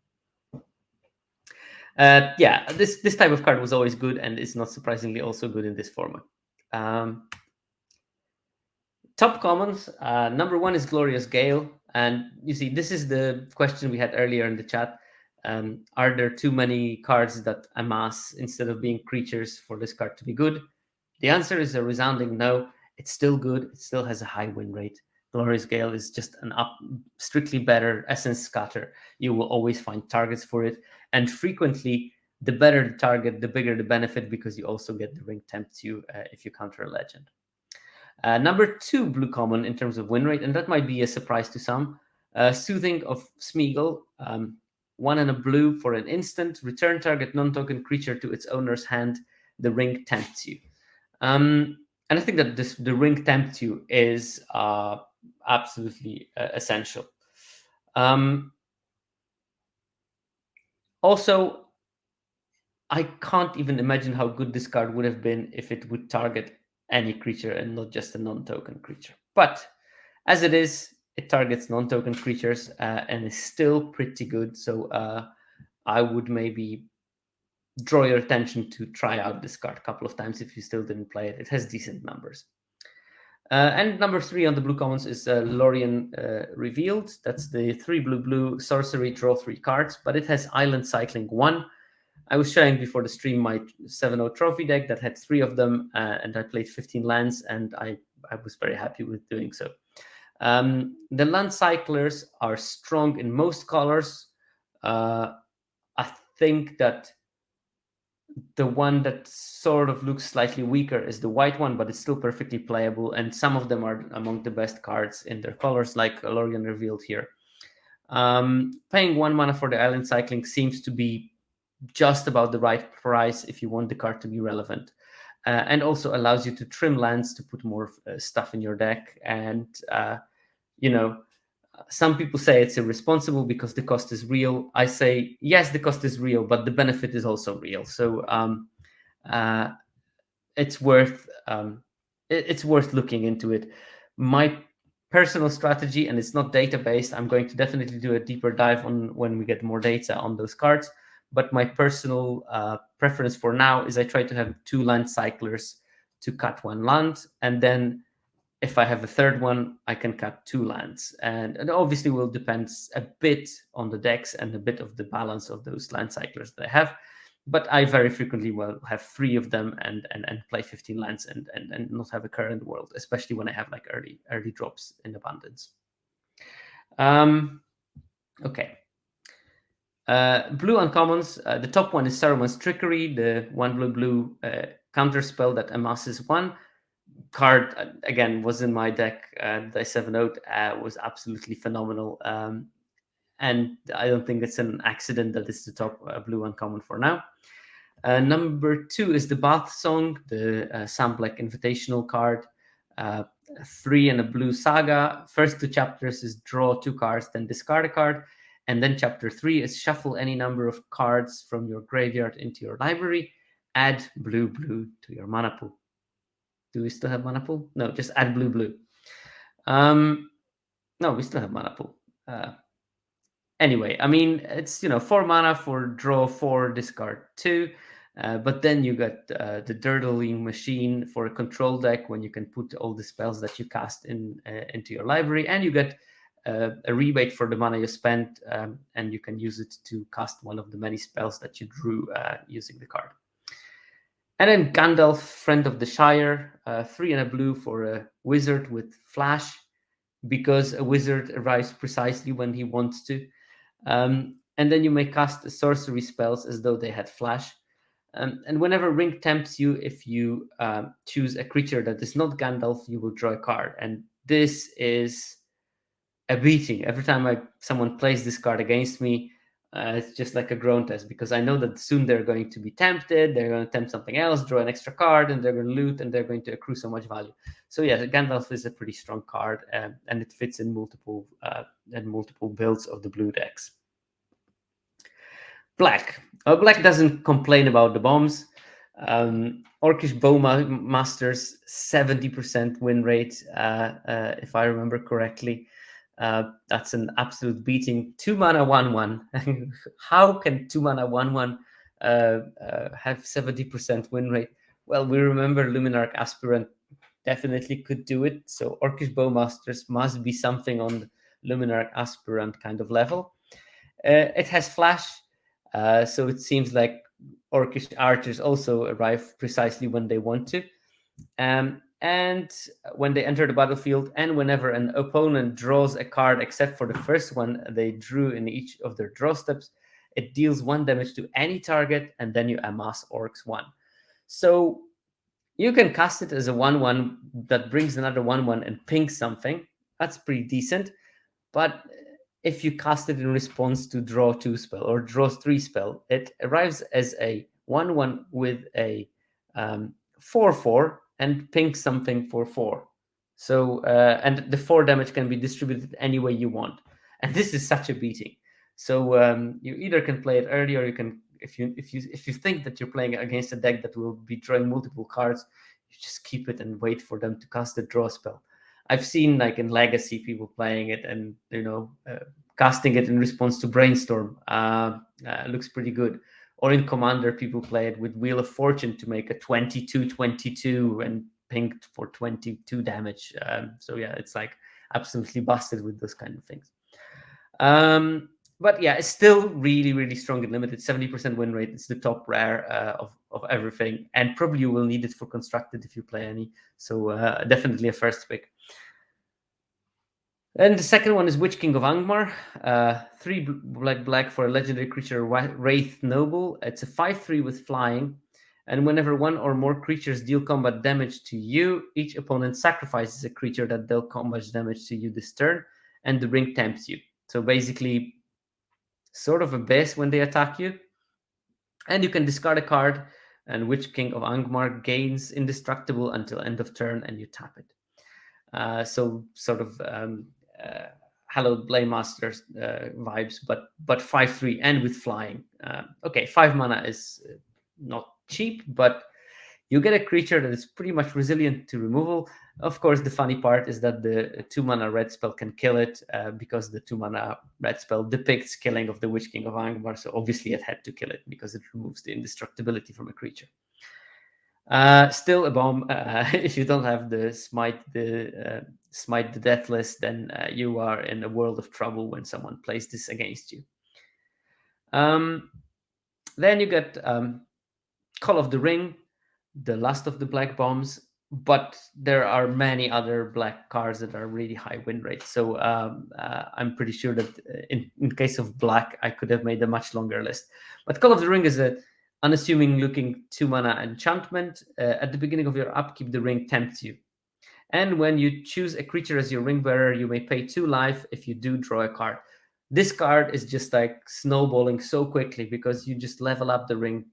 Yeah, this type of card was always good, and it's not surprisingly also good in this format. Top commons. Number one is Glorious Gale, and you see, this is the question we had earlier in the chat. Are there too many cards that amass instead of being creatures for this card to be good? The answer is a resounding no. It's still good. It still has a high win rate. Glorious Gale is just an strictly better Essence Scatter. You will always find targets for it, and frequently, the better the target, the bigger the benefit, because you also get the Ring Tempt you if you counter a legend. Number two blue common in terms of win rate, and that might be a surprise to some. Soothing of Smeagol, one and a blue for an instant. Return target non-token creature to its owner's hand. The ring tempts you. And I think that the ring tempts you is absolutely essential. Also, I can't even imagine how good this card would have been if it would target any creature and not just a non-token creature. But as it is, it targets non-token creatures and is still pretty good. So I would maybe draw your attention to try out this card a couple of times if you still didn't play it. It has decent numbers. And number three on the blue commons is Lorien Revealed. That's the 3 blue sorcery, draw 3 cards, but it has Island Cycling 1. I was showing before the stream my 7-0 trophy deck that had 3 of them, and I played 15 lands, and I was very happy with doing so. The land cyclers are strong in most colors. I think that the one that sort of looks slightly weaker is the white one, but it's still perfectly playable, and some of them are among the best cards in their colors, like Lorien Revealed here. Paying 1 mana for the island cycling seems to be just about the right price if you want the card to be relevant, and also allows you to trim lands to put more stuff in your deck. And some people say it's irresponsible because the cost is real. I say yes, the cost is real, but the benefit is also real. So it's worth looking into it. My personal strategy, and it's not data based, I'm going to definitely do a deeper dive on when we get more data on those cards. But my personal preference for now is I try to have 2 land cyclers to cut 1 land, and then if I have a third one, I can cut 2 lands. And it obviously will depend a bit on the decks and a bit of the balance of those land cyclers that I have. But I very frequently will have 3 of them and play 15 lands and not have a current world, especially when I have like early drops in abundance. Okay. Blue uncommons. The top one is Saruman's Trickery, the 1 blue counter spell that amasses 1. Card again was in my deck. The 7-0 was absolutely phenomenal, and I don't think it's an accident that it's the top blue uncommon for now. Number 2 is the Bath Song, the Sam Black Invitational card. 3 and a blue saga. First 2 chapters is draw 2 cards, then discard a card. And then chapter 3 is shuffle any number of cards from your graveyard into your library. Add blue to your mana pool. Do we still have mana pool? No, just add blue. No, we still have mana pool. Anyway, I mean, it's 4 mana for draw 4, discard 2. But then you got the Dirtling Machine for a control deck when you can put all the spells that you cast into your library, and you get a rebate for the mana you spent, and you can use it to cast one of the many spells that you drew using the card. And then Gandalf, Friend of the Shire, 3 and a blue for a wizard with flash, because a wizard arrives precisely when he wants to. And then you may cast sorcery spells as though they had flash. And whenever Ring tempts you, if you choose a creature that is not Gandalf, you will draw a card. And this is a beating. Every time someone plays this card against me, it's just like a groan test, because I know that soon they're going to be tempted, they're going to tempt something else, draw an extra card, and they're going to loot, and they're going to accrue so much value. So yeah, Gandalf is a pretty strong card, and it fits in multiple builds of the blue decks. Black. Black doesn't complain about the bombs. Orcish Bowmasters, 70% win rate, if I remember correctly. That's an absolute beating. 2 mana 1/1. How can 2 mana 1/1 have 70% win rate. Well, we remember Luminarch Aspirant definitely could do it. So Orcish Bowmasters must be something on the Luminarch Aspirant kind of level. It has flash, so it seems like Orcish archers also arrive precisely when they want to. And when they enter the battlefield, and whenever an opponent draws a card except for the first one they drew in each of their draw steps, it deals 1 damage to any target, and then you amass Orcs 1. So you can cast it as a 1/1 that brings another 1/1 and pings something. That's pretty decent. But if you cast it in response to draw 2 spell or draw 3 spell, it arrives as a 1/1 with a 4/4 and pings something for 4. So and the 4 damage can be distributed any way you want, and this is such a beating. So you either can play it early, or you can, if you think that you're playing against a deck that will be drawing multiple cards, you just keep it and wait for them to cast the draw spell. I've seen like in Legacy people playing it, and casting it in response to Brainstorm looks pretty good. Or in Commander, people play it with Wheel of Fortune to make a 22/22 and pinged for 22 damage. So yeah, it's like absolutely busted with those kind of things. But yeah, it's still really, really strong and limited. 70% win rate. It's the top rare of everything, and probably you will need it for constructed if you play any. So definitely a first pick. And the second one is Witch King of Angmar. 3 black for a legendary creature, Wraith Noble. It's a 5/3 with flying. And whenever one or more creatures deal combat damage to you, each opponent sacrifices a creature that dealt combat damage to you this turn, and the ring tempts you. So basically, sort of a base when they attack you. And you can discard a card, and Witch King of Angmar gains indestructible until end of turn, and you tap it. So sort of Hallowed Blamemaster vibes, but 5/3 and with flying. Okay, 5 mana is not cheap, but you get a creature that is pretty much resilient to removal. Of course, the funny part is that the 2 mana red spell can kill it, because the 2 mana red spell depicts killing of the Witch King of Angmar, so obviously it had to kill it because it removes the indestructibility from a creature. Still a bomb. If you don't have the smite the deathless, then you are in a world of trouble when someone plays this against you. Then you get Call of the Ring, the last of the black bombs, but there are many other black cards that are really high win rate. So I'm pretty sure that in case of black, I could have made a much longer list. But Call of the Ring is a unassuming looking 2 mana enchantment. At the beginning of your upkeep, the ring tempts you. And when you choose a creature as your ring bearer, you may pay 2 life if you do draw a card. This card is just like snowballing so quickly because you just level up the ring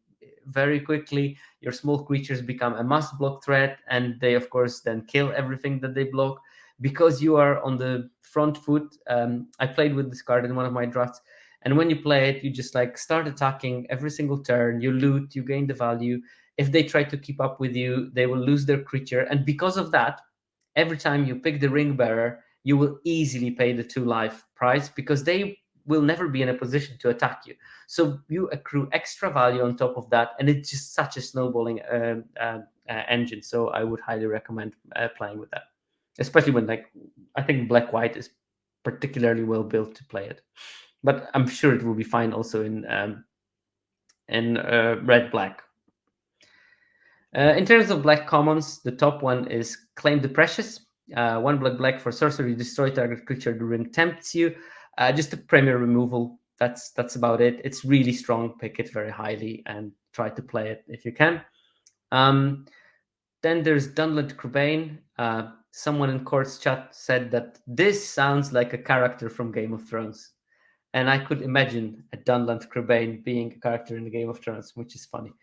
very quickly. Your small creatures become a must block threat, and they of course then kill everything that they block because you are on the front foot. I played with this card in one of my drafts, and when you play it, you just like start attacking every single turn. You loot, you gain the value. If they try to keep up with you, they will lose their creature, and because of that, every time you pick the ring bearer, you will easily pay the 2 life price because they will never be in a position to attack you. So you accrue extra value on top of that, and it's just such a snowballing engine. So I would highly recommend playing with that, especially when I think black white is particularly well built to play it, but I'm sure it will be fine also in red black. In terms of black commons, the top one is Claim the Precious. 1 black for sorcery, destroy target creature the ring tempts you. Just a premier removal. That's about it. It's really strong. Pick it very highly and try to play it if you can. Then there's Dunland Crebain. Someone in Court's chat said that this sounds like a character from Game of Thrones. And I could imagine a Dunland Crebain being a character in the Game of Thrones, which is funny.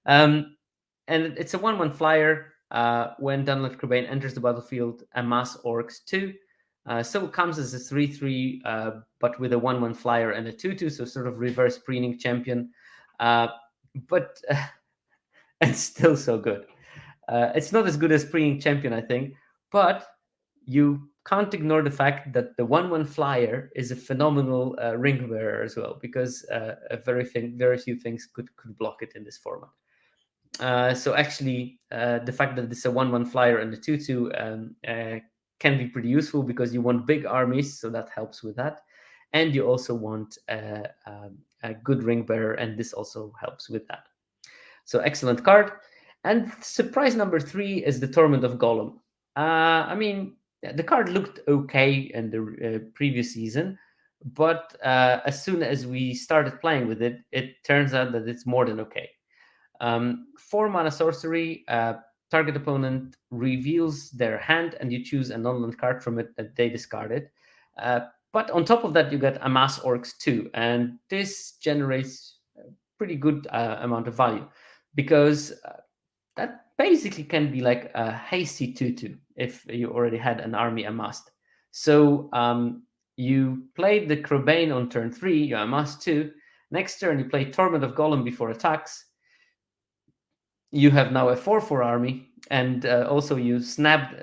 And it's a 1/1 flyer. When Dunland Crebain enters the battlefield, amass Orcs 2. So it comes as a 3/3, but with a 1/1 flyer and a 2/2, so sort of reverse preening champion. But it's still so good. It's not as good as preening champion, I think, but you can't ignore the fact that the 1/1 flyer is a phenomenal ring bearer as well, because very few things could block it in this format. So actually, the fact that it's a 1/1 flyer and a 2/2 can be pretty useful, because you want big armies, so that helps with that, and you also want a good ring bearer, and this also helps with that. So excellent card. And surprise number 3 is the Torment of Gollum. I mean, the card looked okay in the previous season, but as soon as we started playing with it, it turns out that it's more than okay. 4 mana sorcery, target opponent reveals their hand and you choose a non-land card from it that they discarded. But on top of that, you get Amass Orcs too, and this generates a pretty good amount of value, because that basically can be like a hasty 2/2 if you already had an army amassed. So you played the Crobane on turn 3, you amass 2. Next turn, you play Torment of Golem before attacks. You have now a 4/4 army, and also you snapped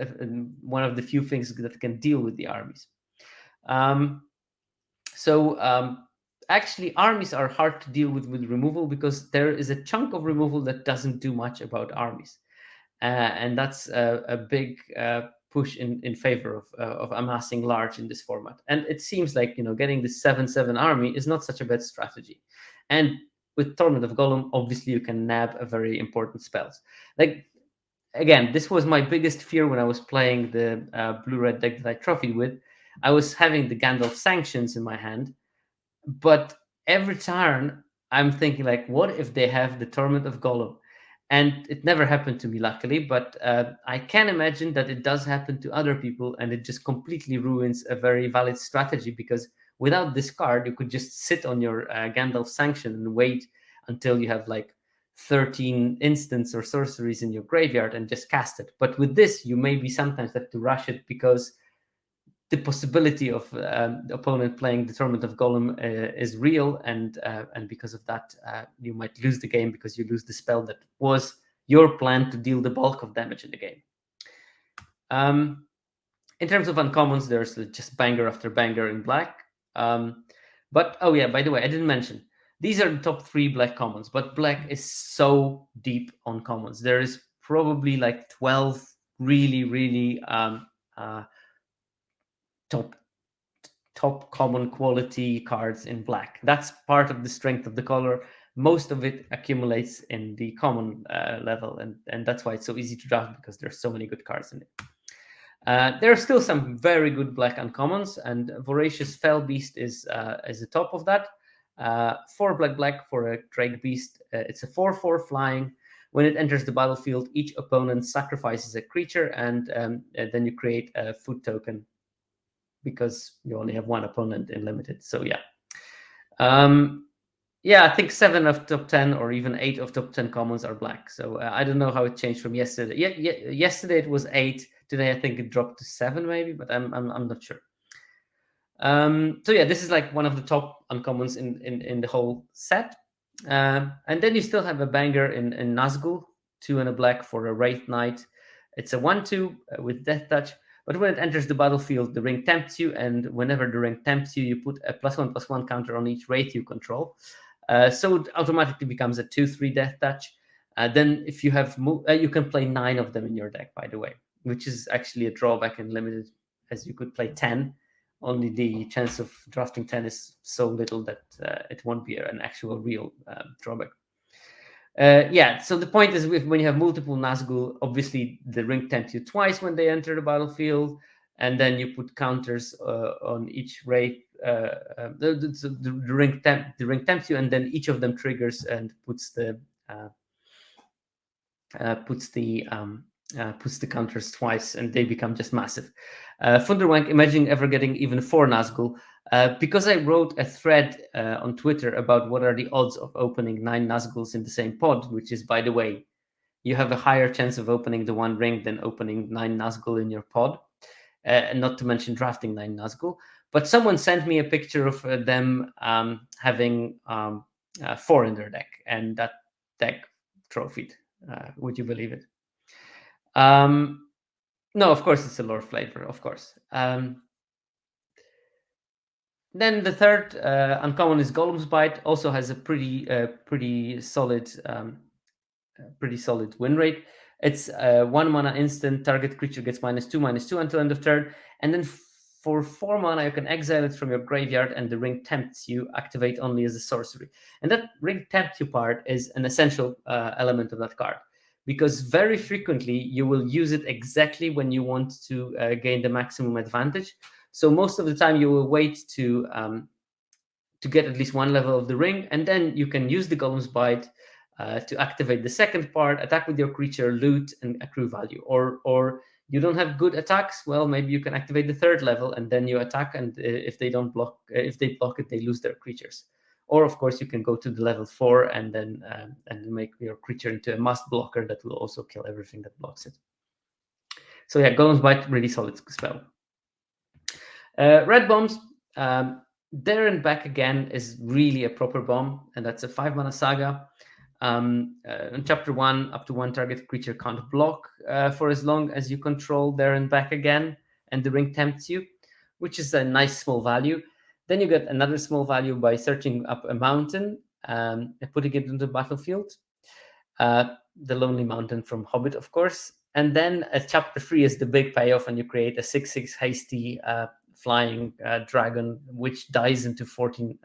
one of the few things that can deal with the armies. So actually, armies are hard to deal with removal, because there is a chunk of removal that doesn't do much about armies, and that's a big push in favor of amassing large in this format. And it seems like, getting the 7/7 army is not such a bad strategy. And with Torment of Golem, obviously you can nab a very important spells. Like, again, this was my biggest fear when I was playing the blue-red deck that I trophied with. I was having the Gandalf Sanctions in my hand, but every turn I'm thinking, like, what if they have the Torment of Gollum? And it never happened to me, luckily, but I can imagine that it does happen to other people, and it just completely ruins a very valid strategy, because without this card, you could just sit on your Gandalf Sanction and wait until you have like 13 instants or sorceries in your graveyard and just cast it. But with this, you maybe sometimes have to rush it, because the possibility of the opponent playing the Torment of Golem is real, and because of that, you might lose the game, because you lose the spell that was your plan to deal the bulk of damage in the game. In terms of uncommons, there's just banger after banger in black. But oh yeah, by the way, I didn't mention, these are the top 3 black commons, but black is so deep on commons. There is probably like 12 really top common quality cards in black. That's part of the strength of the color. Most of it accumulates in the common level, and that's why it's so easy to draft, because there's so many good cards in it. There are still some very good black uncommons, and Voracious Fell Beast is the top of that. 4 black for a Drake Beast. It's a 4/4 flying. When it enters the battlefield, each opponent sacrifices a creature, and then you create a food token, because you only have one opponent in limited. So yeah. Yeah, I think 7 of top 10 or even 8 of top 10 commons are black. So I don't know how it changed from yesterday. Yesterday it was 8. Today I think it dropped to 7 maybe, but I'm not sure. So yeah, this is like one of the top uncommons in the whole set. And then you still have a banger in Nazgul, 2 and a black for a Wraith Knight. It's a 1/2 with Death Touch. But when it enters the battlefield, the ring tempts you, and whenever the ring tempts you, you put a +1/+1 counter on each Wraith you control. So it automatically becomes a 2/3 Death Touch. Then if you have, you can play 9 of them in your deck, by the way, which is actually a drawback in limited, as you could play 10. Only the chance of drafting 10 is so little that it won't be an actual real drawback. Yeah, so the point is, when you have multiple Nazgul, obviously the ring tempts you twice when they enter the battlefield, and then you put counters on each Wraith. The ring tempts you, and then each of them triggers and puts the counters twice, and they become just massive. Funderwank, imagine ever getting even 4 Nazgul. Because I wrote a thread on Twitter about what are the odds of opening 9 Nazguls in the same pod, which is, by the way, you have a higher chance of opening the 1 ring than opening 9 Nazgul in your pod, and not to mention drafting 9 Nazgul. But someone sent me a picture of them having 4 in their deck, and that deck trophied. Would you believe it? No, of course it's a lore flavor, of course. Then the third uncommon is Golem's Bite. Also has a pretty solid win rate. It's 1 mana instant. Target creature gets -2/-2 until end of turn, and then for 4 mana you can exile it from your graveyard, and the ring tempts you. Activate only as a sorcery, and that ring tempts you part is an essential element of that card, because very frequently you will use it exactly when you want to gain the maximum advantage. So most of the time you will wait to get at least one level of the ring, and then you can use the Golem's Bite to activate the second part, attack with your creature, loot, and accrue value. Or you don't have good attacks, well, maybe you can activate the third level, and then you attack, and if they don't block, if they block it, they lose their creatures. Or of course, you can go to the level 4 and then make your creature into a must blocker that will also kill everything that blocks it. So yeah, Golem's Bite, really solid spell. Red bombs. There and Back Again is really a proper bomb, and that's a 5-mana saga. In chapter 1, up to one target creature can't block for as long as you control There and Back Again, and the ring tempts you, which is a nice small value. Then you get another small value by searching up a mountain and putting it into the battlefield. The Lonely Mountain from Hobbit, of course. And then chapter 3 is the big payoff, and you create a 6/6 hasty flying dragon, which dies into 14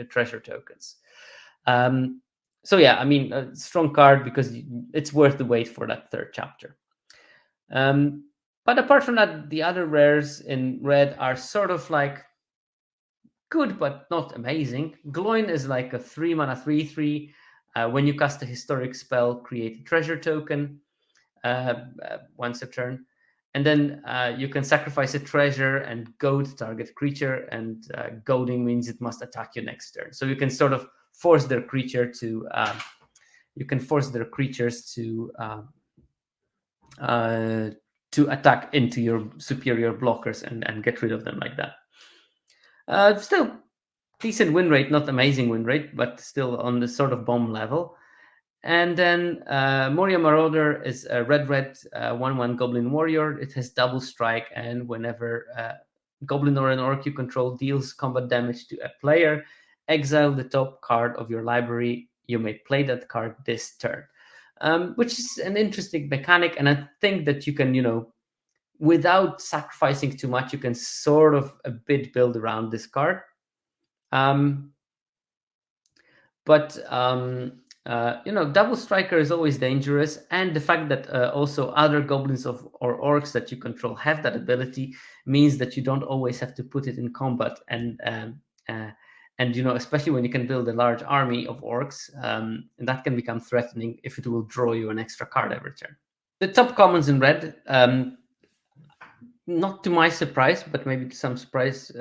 treasure tokens. So yeah, I mean, a strong card because it's worth the wait for that third chapter. But apart from that, the other rares in red are sort of like good, but not amazing. Gloin is like a 3-mana 3/3. When you cast a historic spell, create a treasure token once a turn. And then you can sacrifice a treasure and goad target creature, and goading means it must attack you next turn. So you can sort of force their creature to attack into your superior blockers and get rid of them like that. Still decent win rate, not amazing win rate, but still on the sort of bomb level. And then Moria Marauder is a red 1/1 Goblin Warrior. It has double strike, and whenever Goblin or an Orc you control deals combat damage to a player, exile the top card of your library. You may play that card this turn, which is an interesting mechanic. And I think that you can, without sacrificing too much, you can sort of a bit build around this card. Double striker is always dangerous, and the fact that also other goblins or orcs that you control have that ability means that you don't always have to put it in combat, and especially when you can build a large army of orcs, and that can become threatening if it will draw you an extra card every turn. The top commons in red, not to my surprise, but maybe to some surprise,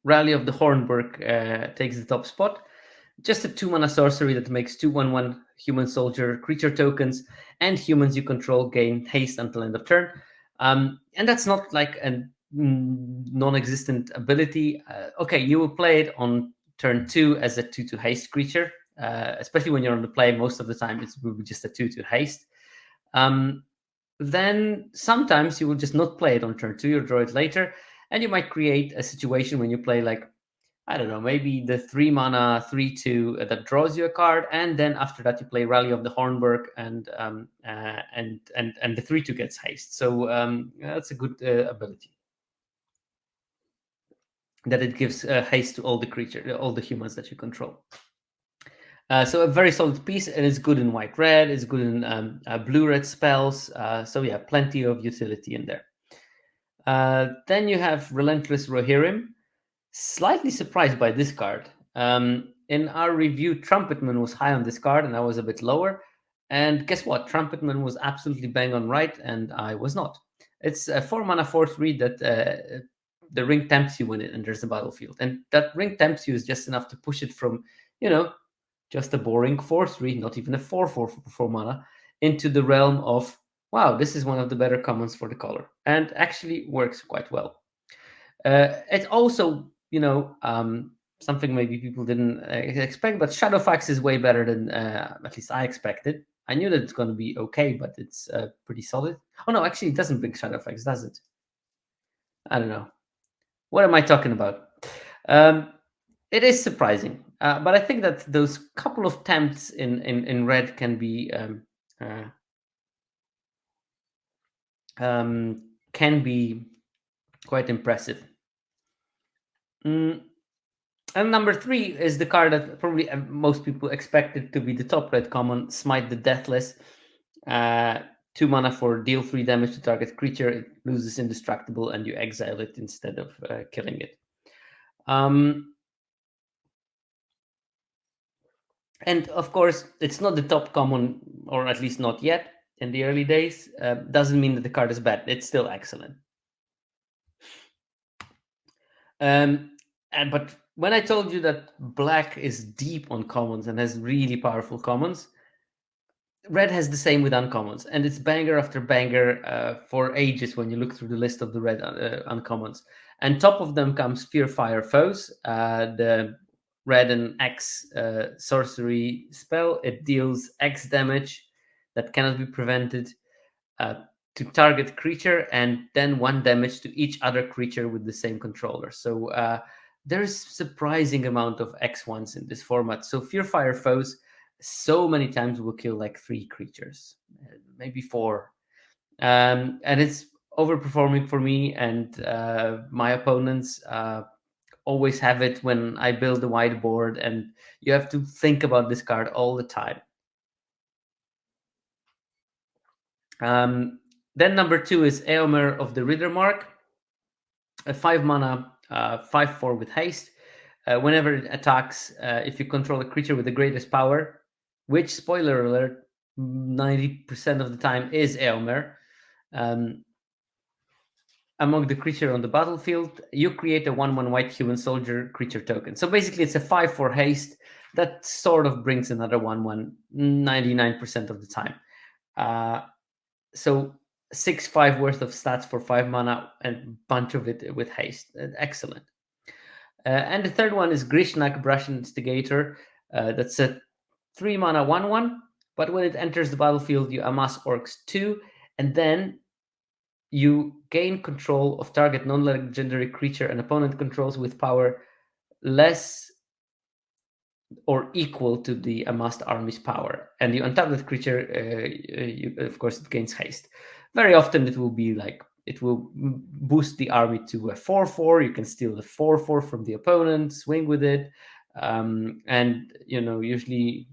Rally of the Hornburg takes the top spot. Just a 2-mana sorcery that makes 2/1/1 human soldier creature tokens, and humans you control gain haste until end of turn. And that's not like a non-existent ability. Okay, you will play it on turn 2 as a 2/2 haste creature, especially when you're on the play. Most of the time, it will be just a 2/2 haste. Then sometimes you will just not play it on turn 2, you'll draw it later, and you might create a situation when you play, like, I don't know, maybe the 3-mana 3/2 that draws you a card, and then after that you play Rally of the Hornburg, and the 3/2 gets haste. So that's a good ability. That it gives haste to all the humans that you control. So a very solid piece, and it's good in white-red, it's good in blue-red spells. So yeah, plenty of utility in there. Then you have Relentless Rohirrim. Slightly surprised by this card. In our review, Trumpetman was high on this card, and I was a bit lower. And guess what? Trumpetman was absolutely bang on right, and I was not. It's a 4-mana 4/3 that the ring tempts you when it enters the battlefield. And that ring tempts you is just enough to push it from, just a boring 4/3, not even a 4/4 mana, into the realm of, wow, this is one of the better commons for the color. And actually works quite well. It's also, something maybe people didn't expect, but Shadowfax is way better than at least I expected. I knew that it's going to be okay, but it's pretty solid. Oh no, actually, it doesn't bring shadow effects, does it? I don't know. What am I talking about? Um, it is surprising, but I think that those couple of attempts in red uh, can be quite impressive. Mm, and number three is the card that probably most people expected to be the top red common, Smite the Deathless. Uh, 2 mana for deal 3 damage to target creature. It loses indestructible, and you exile it instead of killing it. And of course, it's not the top common, or at least not yet in the early days. Doesn't mean that the card is bad. It's still excellent. But when I told you that black is deep on commons and has really powerful commons, red has the same with uncommons, and it's banger after banger for ages when you look through the list of the red uncommons. And top of them comes Fear Fire Foes, the red and X sorcery spell. It deals X damage that cannot be prevented uh, to target creature, and then 1 damage to each other creature with the same controller. So there's surprising amount of X1s in this format. So Fear Fire Foes so many times will kill like 3 creatures, maybe 4. And it's overperforming for me, and my opponents always have it when I build a whiteboard, and you have to think about this card all the time. Then number 2 is Eomer of the Riddermark, a 5 mana, 5/4 with haste. Whenever it attacks, if you control a creature with the greatest power, which, spoiler alert, 90% of the time is Eomer, among the creature on the battlefield, you create a 1/1 white human soldier creature token. So basically, it's a 5/4 haste that sort of brings another 1/1 99% of the time. So 6/5 worth of stats for 5 mana and a bunch of it with haste. Excellent. And the third one is Grishnak, Brush Instigator. That's a 3 mana 1/1. But when it enters the battlefield, you amass Orcs 2, and then you gain control of target non-legendary creature an opponent controls with power less or equal to the amassed army's power, and you untap that creature. Of course, it gains haste. Very often, it will boost the army to a 4/4. You can steal the 4/4 from the opponent, swing with it, and usually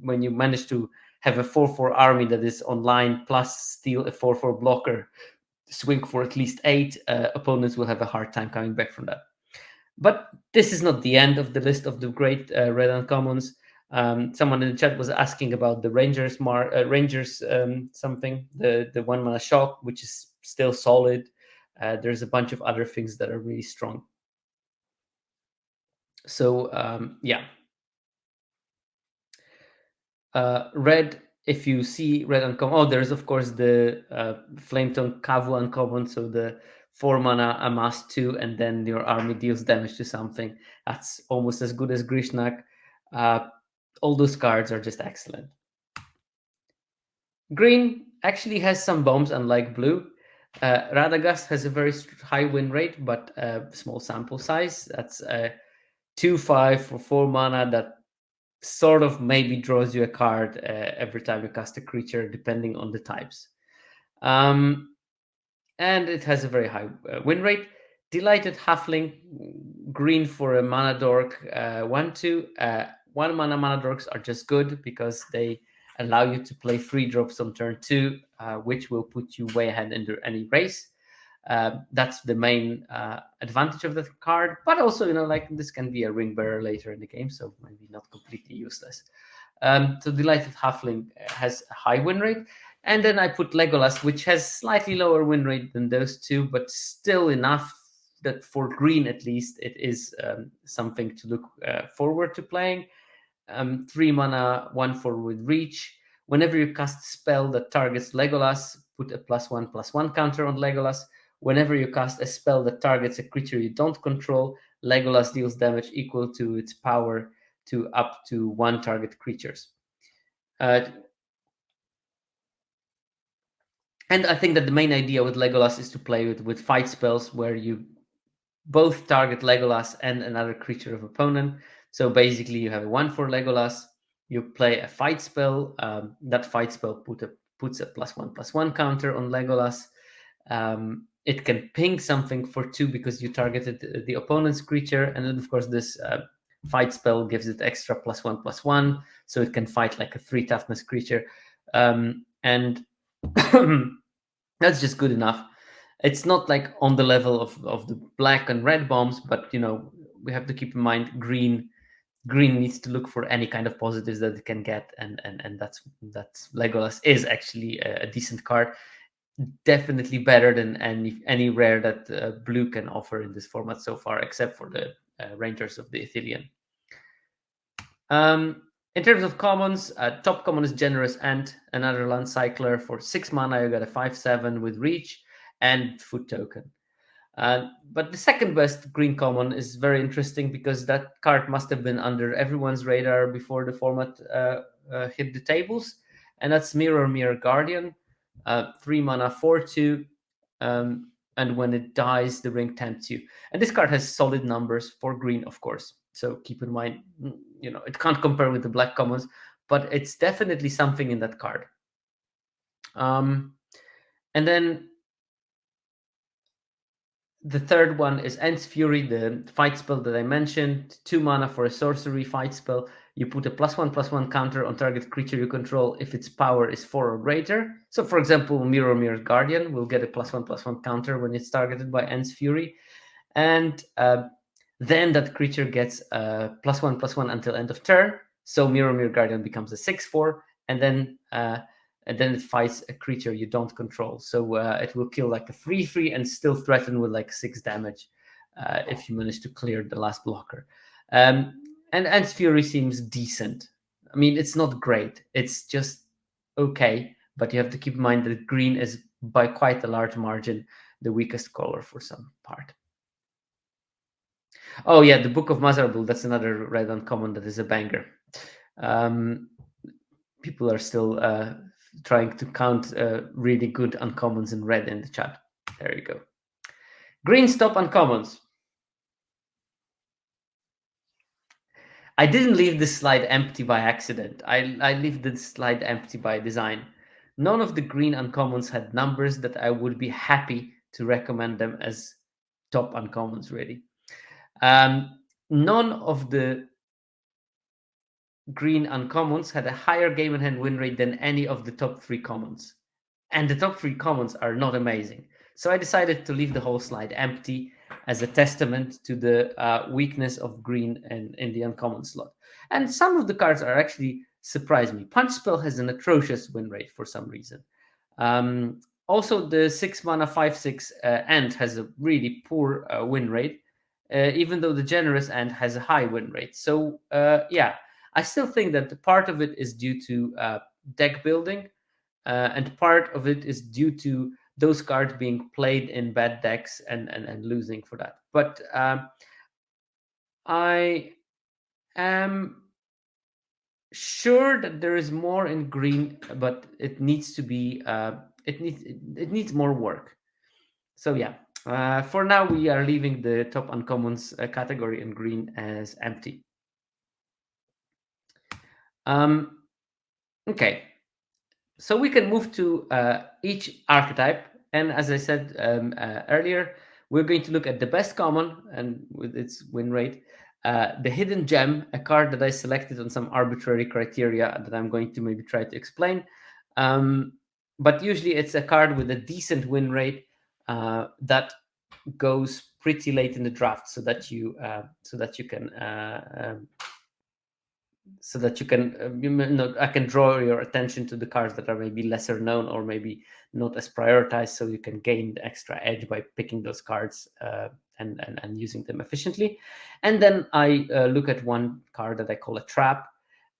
when you manage to have a 4/4 army that is online plus steal a 4/4 blocker, swing for at least 8, opponents will have a hard time coming back from that. But this is not the end of the list of the great red uncommons. Someone in the chat was asking about the Rangers something, the 1 mana shock, which is still solid. There's a bunch of other things that are really strong. So yeah, red. If you see red uncommon, there's of course the Flametongue Kavu uncommon. So the 4 mana amass 2, and then your army deals damage to something. That's almost as good as Grishnak. All those cards are just excellent. Green actually has some bombs, unlike blue. Radagast has a very high win rate, but a small sample size. That's a 2/5 for 4 mana that sort of maybe draws you a card every time you cast a creature, depending on the types. And it has a very high win rate. Delighted Halfling, green for a mana dork, 1/2. 1 mana mana dorks are just good because they allow you to play 3 drops on turn 2, which will put you way ahead into any race. That's the main advantage of the card, but also this can be a ring bearer later in the game, so maybe not completely useless. So Delighted Halfling has a high win rate, and then I put Legolas, which has slightly lower win rate than those two, but still enough that for green at least it is something to look forward to playing. 3 mana 1/4 with reach. Whenever you cast a spell that targets Legolas, put a +1/+1 counter on Legolas. Whenever you cast a spell that targets a creature you don't control, Legolas deals damage equal to its power to up to 1 target creatures. And I think that the main idea with Legolas is to play with fight spells where you both target Legolas and another creature of opponent. So basically, you have a 1/4 Legolas. You play a fight spell. That fight spell puts a +1/+1 counter on Legolas. It can ping something for 2 because you targeted the opponent's creature, and then of course this fight spell gives it extra +1/+1, so it can fight like a 3 toughness creature, and that's just good enough. It's not like on the level of the black and red bombs, but we have to keep in mind green needs to look for any kind of positives that it can get, and that's Legolas is actually a decent card, definitely better than any rare that blue can offer in this format so far, except for the Rangers of the Ithilien. In terms of commons, top common is Generous Ant, another land cycler for 6 mana. You got a 5/7 with reach and food token. But the second best green common is very interesting because that card must have been under everyone's radar before the format hit the tables, and that's Mirror Guardian, 3 mana 4/2, and when it dies, the ring tempts you. And this card has solid numbers for green, of course. So keep in mind, it can't compare with the black commons, but it's definitely something in that card. And then the third one is End's Fury, the fight spell that I mentioned. 2 mana for a sorcery fight spell. You put a +1/+1 counter on target creature you control if its power is 4 or greater. So, for example, Mirror Guardian will get a +1/+1 counter when it's targeted by End's Fury. And then that creature gets a +1/+1 until end of turn. So Mirror Guardian becomes a 6/4, and then it fights a creature you don't control. So it will kill like a 3/3 and still threaten with like 6 damage if you manage to clear the last blocker. And End's Fury seems decent. I mean, it's not great. It's just okay, but you have to keep in mind that green is by quite a large margin the weakest color for some part. Oh yeah, the Book of Mazarbul. That's another red uncommon that is a banger. People are still trying to count really good uncommons in red in the chat. There you go. Green stop uncommons. I didn't leave this slide empty by accident. I leave this slide empty by design. None of the green uncommons had numbers that I would be happy to recommend them as top uncommons, really. None of the green uncommons had a higher game in hand win rate than any of the top 3 commons. And the top 3 commons are not amazing. So I decided to leave the whole slide empty as a testament to the weakness of green and in the uncommon slot. And some of the cards are actually surprised me. Punch Spell has an atrocious win rate for some reason. Also, the 6 mana 5/6 Ant has a really poor win rate, even though the Generous Ant has a high win rate. So, yeah, I still think that part of it is due to deck building, and part of it is due to those cards being played in bad decks and losing for that. But I am sure that there is more in green, but it needs to be it needs more work. So yeah, for now we are leaving the top uncommons category in green as empty. Okay, so we can move to each archetype, and as I said earlier, we're going to look at the best common and with its win rate, the hidden gem, a card that I selected on some arbitrary criteria that I'm going to maybe try to explain. But usually it's a card with a decent win rate that goes pretty late in the draft, so that you can I can draw your attention to the cards that are maybe lesser known or maybe not as prioritized, so you can gain the extra edge by picking those cards and using them efficiently. And then I look at one card that I call a trap,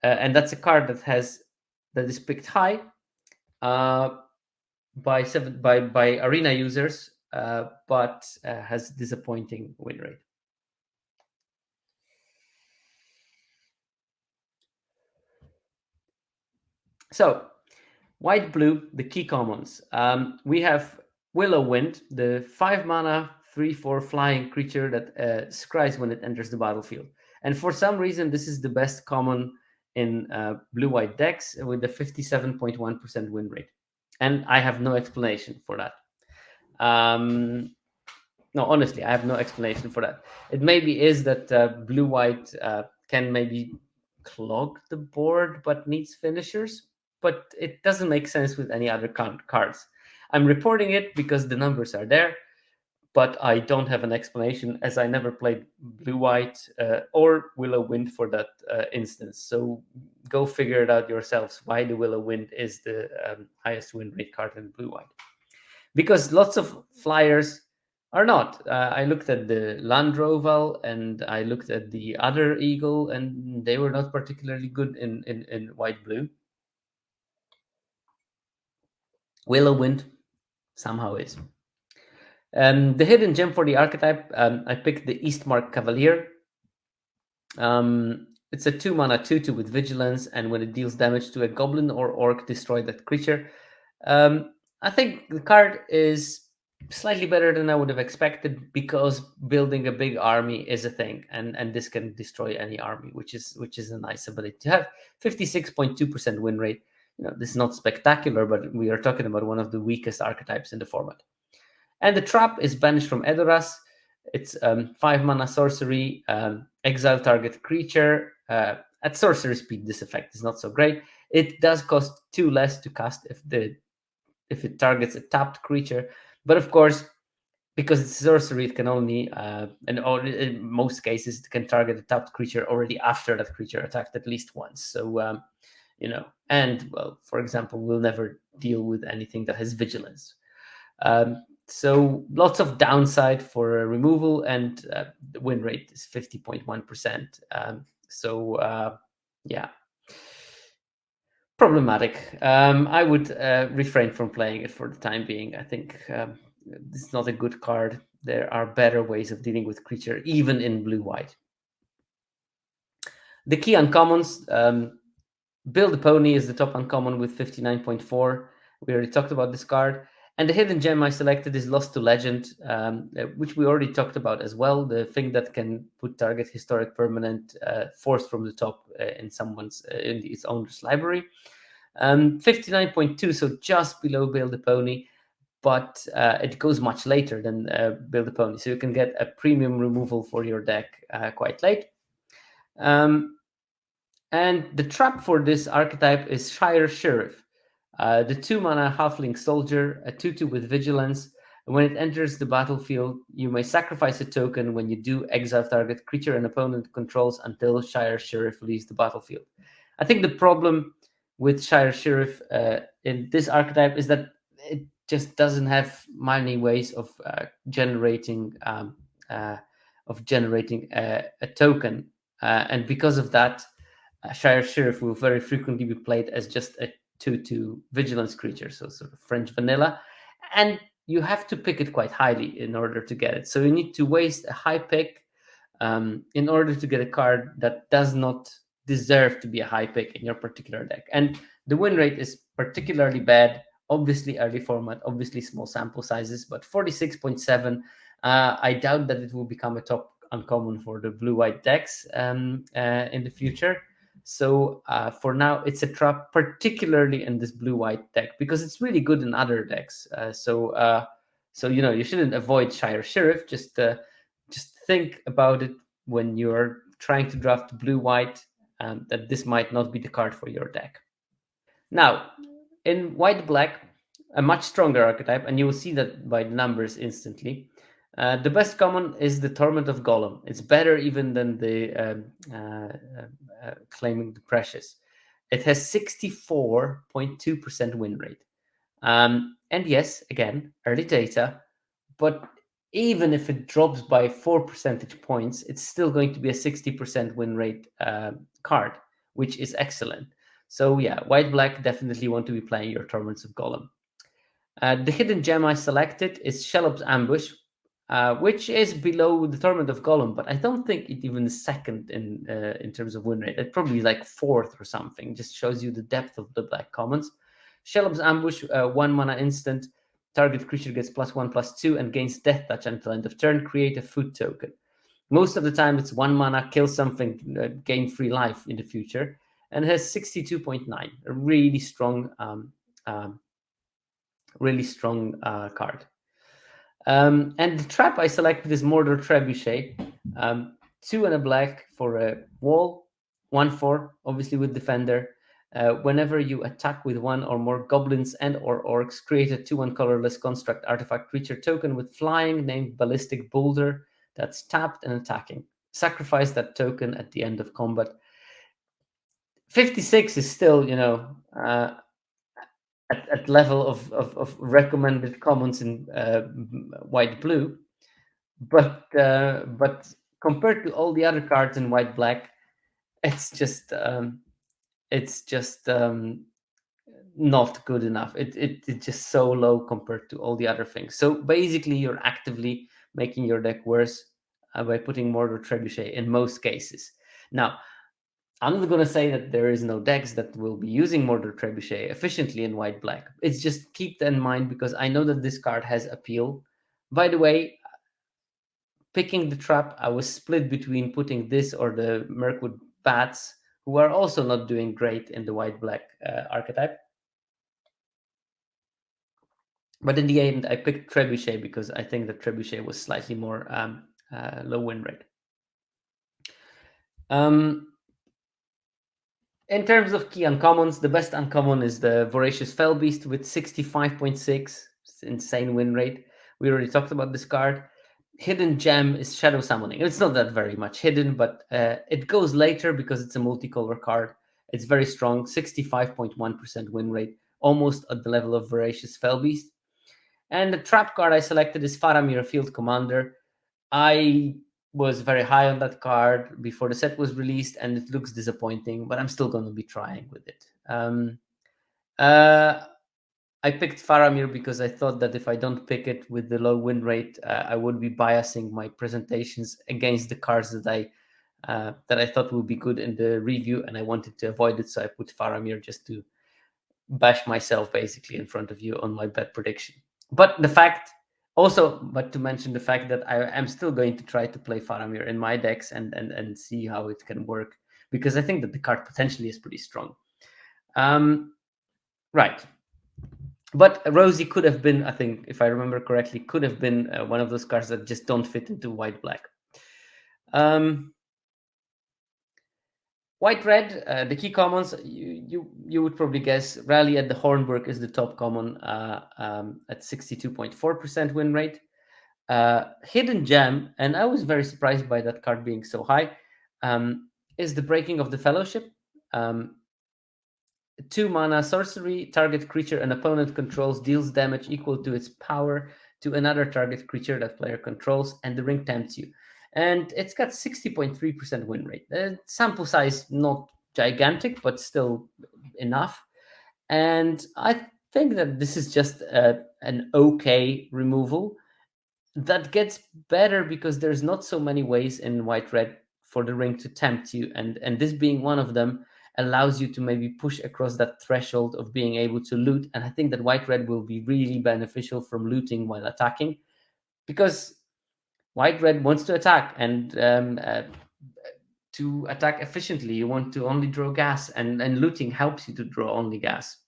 and that's a card that is picked high by arena users, but has disappointing win rate. So White blue, the key commons. We have Willow Wind, the 5 mana 3/4 flying creature that scries when it enters the battlefield. And for some reason, this is the best common in blue white decks with a 57.1% win rate. And I have no explanation for that. No, honestly, I have no explanation for that. It maybe is that blue white can maybe clog the board but needs finishers, but it doesn't make sense with any other cards. I'm reporting it because the numbers are there, but I don't have an explanation as I never played blue white or Willow Wind for that instance. So go figure it out yourselves why the Willow Wind is the highest win rate card in blue white. Because lots of flyers are not. I looked at the Landroval and I looked at the other eagle, and they were not particularly good in white blue. Willow Wind somehow is. The hidden gem for the archetype, I picked the Eastmark Cavalier. It's a 2 mana 2/2 with vigilance, and when it deals damage to a goblin or orc, destroy that creature. I think the card is slightly better than I would have expected because building a big army is a thing, and this can destroy any army, which is a nice ability to have. 56.2% win rate. This is not spectacular, but we are talking about one of the weakest archetypes in the format. And the trap is banished from Edoras. It's 5 mana sorcery, exile target creature. At sorcery speed, this effect is not so great. It does cost 2 less to cast if it targets a tapped creature. But of course, because it's sorcery, it can only, in most cases, it can target a tapped creature already after that creature attacked at least once. So, and, well, for example, we'll never deal with anything that has vigilance. So lots of downside for removal, and the win rate is 50.1%. Yeah, problematic. I would refrain from playing it for the time being. I think this is not a good card. There are better ways of dealing with creature, even in blue-white. The key uncommons, Build a Pony is the top uncommon with 59.4. We already talked about this card. And the hidden gem I selected is Lost to Legend, which we already talked about as well. The thing that can put target historic permanent forced from the top in someone's in its owner's library. 59.2, so just below Build a Pony, but it goes much later than Build a Pony. So you can get a premium removal for your deck quite late. And the trap for this archetype is Shire Sheriff. The 2 mana halfling soldier, a 2/2 with vigilance. When it enters the battlefield, you may sacrifice a token. When you do, exile target creature an opponent controls until Shire Sheriff leaves the battlefield. I think the problem with Shire Sheriff in this archetype is that it just doesn't have many ways of generating a token, and because of that, Shire Sheriff will very frequently be played as just a 2/2 vigilance creature, so sort of French vanilla, and you have to pick it quite highly in order to get it. So you need to waste a high pick in order to get a card that does not deserve to be a high pick in your particular deck. And the win rate is particularly bad. Obviously, early format, obviously small sample sizes, but 46.7. I doubt that it will become a top uncommon for the blue-white decks in the future. So for now, it's a trap, particularly in this blue-white deck, because it's really good in other decks. So you shouldn't avoid Shire Sheriff. Just think about it when you're trying to draft blue-white, that this might not be the card for your deck. Now, in white-black, a much stronger archetype, and you will see that by the numbers instantly. The best common is the Torment of Golem. It's better even than the Claiming the Precious. It has 64.2% win rate. And yes, again, early data, but even if it drops by 4 percentage points, it's still going to be a 60% win rate card, which is excellent. So yeah, white-black definitely want to be playing your Torments of Golem. The hidden gem I selected is Shellop's Ambush, which is below the Torment of Golem, but I don't think it even is second in terms of win rate. It's probably like fourth or something. Just shows you the depth of the black commons. Shelob's Ambush, 1 mana instant. Target creature gets +1/+2 and gains Death Touch until end of turn. Create a food token. Most of the time, it's 1 mana, kill something, gain free life in the future, and it has 62.9. A really strong, card. And the trap I selected is Mordor Trebuchet. 2 and a black for a wall, 1/4, obviously with Defender. Whenever you attack with one or more goblins and/or orcs, create a 2/1 colorless construct artifact creature token with flying named Ballistic Boulder that's tapped and attacking. Sacrifice that token at the end of combat. 56 is still, at level of recommended commons in white blue, but compared to all the other cards in white black, it's just not good enough. It's just so low compared to all the other things. So basically, you're actively making your deck worse by putting Mordor Trebuchet in most cases. Now, I'm not going to say that there is no decks that will be using Mordor Trebuchet efficiently in white black. It's just keep that in mind because I know that this card has appeal. By the way, picking the trap, I was split between putting this or the Mirkwood Bats, who are also not doing great in the white black archetype. But in the end, I picked Trebuchet because I think that Trebuchet was slightly more low win rate. In terms of key uncommons, the best uncommon is the Voracious Fellbeast with 65.6. It's insane win rate. We already talked about this card. Hidden Gem is Shadow Summoning. It's not that very much hidden, but it goes later because it's a multicolor card. It's very strong, 65.1% win rate, almost at the level of Voracious Fellbeast. And the trap card I selected is Faramir Field Commander. I was very high on that card before the set was released, and it looks disappointing, but I'm still going to be trying with it. I picked Faramir because I thought that if I don't pick it with the low win rate, I would be biasing my presentations against the cards that I thought would be good in the review, and I wanted to avoid it, so I put Faramir just to bash myself basically in front of you on my bet prediction. But to mention the fact that I am still going to try to play Faramir in my decks and see how it can work, because I think that the card potentially is pretty strong. Right. But Rosie could have been, I think, if I remember correctly, could have been one of those cards that just don't fit into white-black. White-red, the key commons, you would probably guess Rally at the Hornburg is the top common at 62.4% win rate. Hidden Gem, and I was very surprised by that card being so high, is the Breaking of the Fellowship. 2 mana sorcery, target creature an opponent controls deals damage equal to its power to another target creature that player controls, and the ring tempts you. And it's got 60.3% win rate. Sample size not gigantic, but still enough. And I think that this is just an okay removal that gets better because there's not so many ways in white-red for the ring to tempt you, and this being one of them allows you to maybe push across that threshold of being able to loot. And I think that white-red will be really beneficial from looting while attacking, because white-red wants to attack, and to attack efficiently, you want to only draw gas, and looting helps you to draw only gas.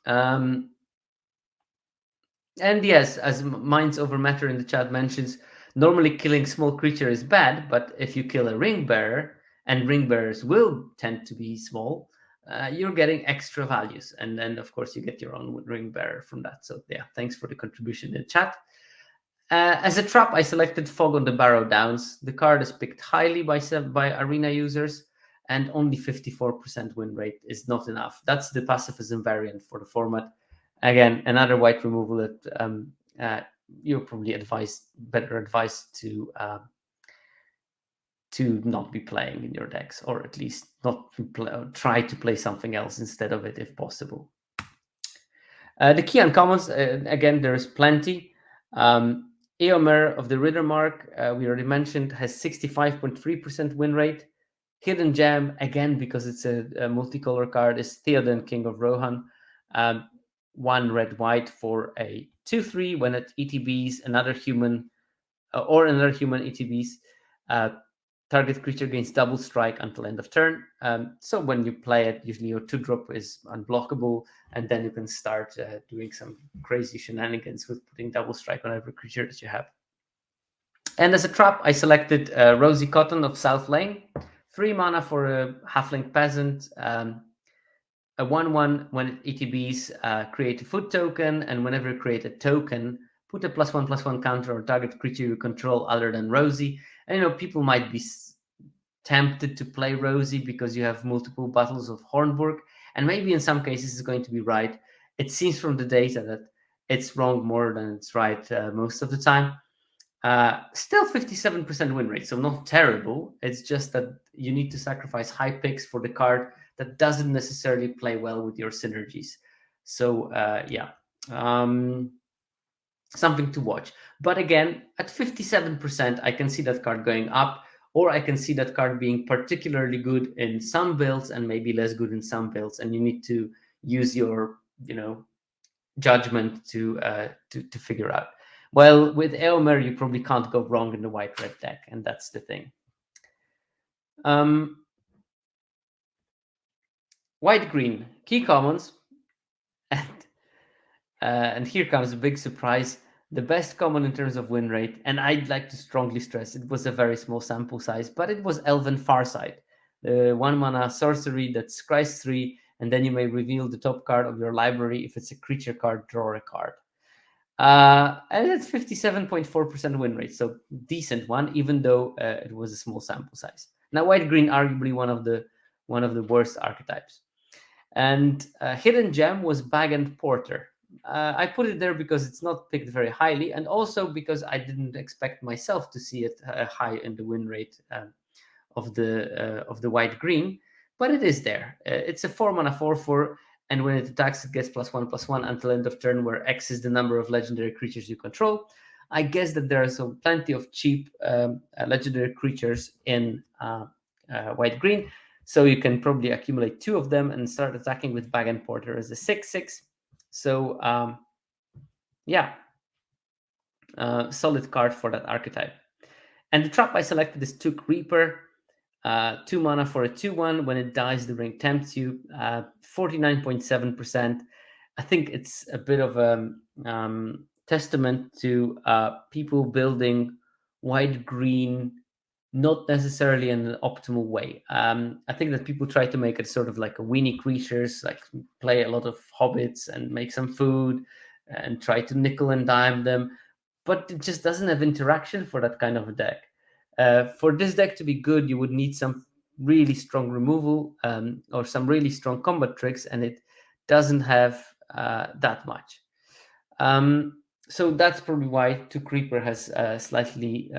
And yes, as Minds Over Matter in the chat mentions, normally killing small creature is bad, but if you kill a ring bearer, and ring bearers will tend to be small, you're getting extra values. And then, of course, you get your own ring bearer from that. So yeah, thanks for the contribution in the chat. As a trap, I selected Fog on the Barrow Downs. The card is picked highly by arena users, and only 54% win rate is not enough. That's the pacifism variant for the format. Again, another white removal that you're probably better advised to not be playing in your decks, or at least not try to play something else instead of it if possible. The key uncommons, again, there's plenty. Eomer of the Riddermark, we already mentioned, has 65.3% win rate. Hidden Gem, again, because it's a multicolor card, is Theoden, King of Rohan. Um, 1 red white for a 2/3. When it ETBs another human or another human ETBs, target creature gains double strike until end of turn. So when you play it, usually your 2-drop is unblockable, and then you can start doing some crazy shenanigans with putting double strike on every creature that you have. And as a trap, I selected Rosy Cotton of South Lane. 3 mana for a halfling peasant. A 1/1 when it ETBs, create a food token, and whenever you create a token, put a +1/+1 counter on target creature you control other than Rosy. And people might be tempted to play Rosy because you have multiple battles of Hornburg, and maybe in some cases it's going to be right. It seems from the data that it's wrong more than it's right most of the time. Still 57% win rate, so not terrible. It's just that you need to sacrifice high picks for the card that doesn't necessarily play well with your synergies. So yeah, something to watch. But again, at 57%, I can see that card going up, or I can see that card being particularly good in some builds and maybe less good in some builds. And you need to use your, judgment to figure out. Well, with Eomer, you probably can't go wrong in the white-red deck, and that's the thing. White-green, key commons, and here comes a big surprise. The best common in terms of win rate, and I'd like to strongly stress it was a very small sample size, but it was Elven Farsight, the 1 mana sorcery that scries 3, and then you may reveal the top card of your library. If it's a creature card, draw a card. And it's 57.4% win rate, so decent one, even though it was a small sample size. Now, white-green, arguably one of the worst archetypes. And Hidden Gem was Bag and Porter. I put it there because it's not picked very highly, and also because I didn't expect myself to see it high in the win rate of the white-green, but it is there. It's a 4 mana 4/4. And when it attacks, it gets +1/+1 until end of turn, where X is the number of legendary creatures you control. I guess that there are plenty of cheap legendary creatures in white-green, so you can probably accumulate 2 of them and start attacking with Bag and Porter as a 6/6. So yeah, solid card for that archetype. And the trap I selected is Took Reaper. 2 mana for a 2/1. When it dies, the ring tempts you. 49.7%. I think it's a bit of a testament to people building white-green not necessarily in an optimal way. I think that people try to make it sort of like a weenie creatures, like play a lot of hobbits and make some food and try to nickel and dime them, but it just doesn't have interaction for that kind of a deck. For this deck to be good, you would need some really strong removal or some really strong combat tricks, and it doesn't have that much. So that's probably why Took Reaper has slightly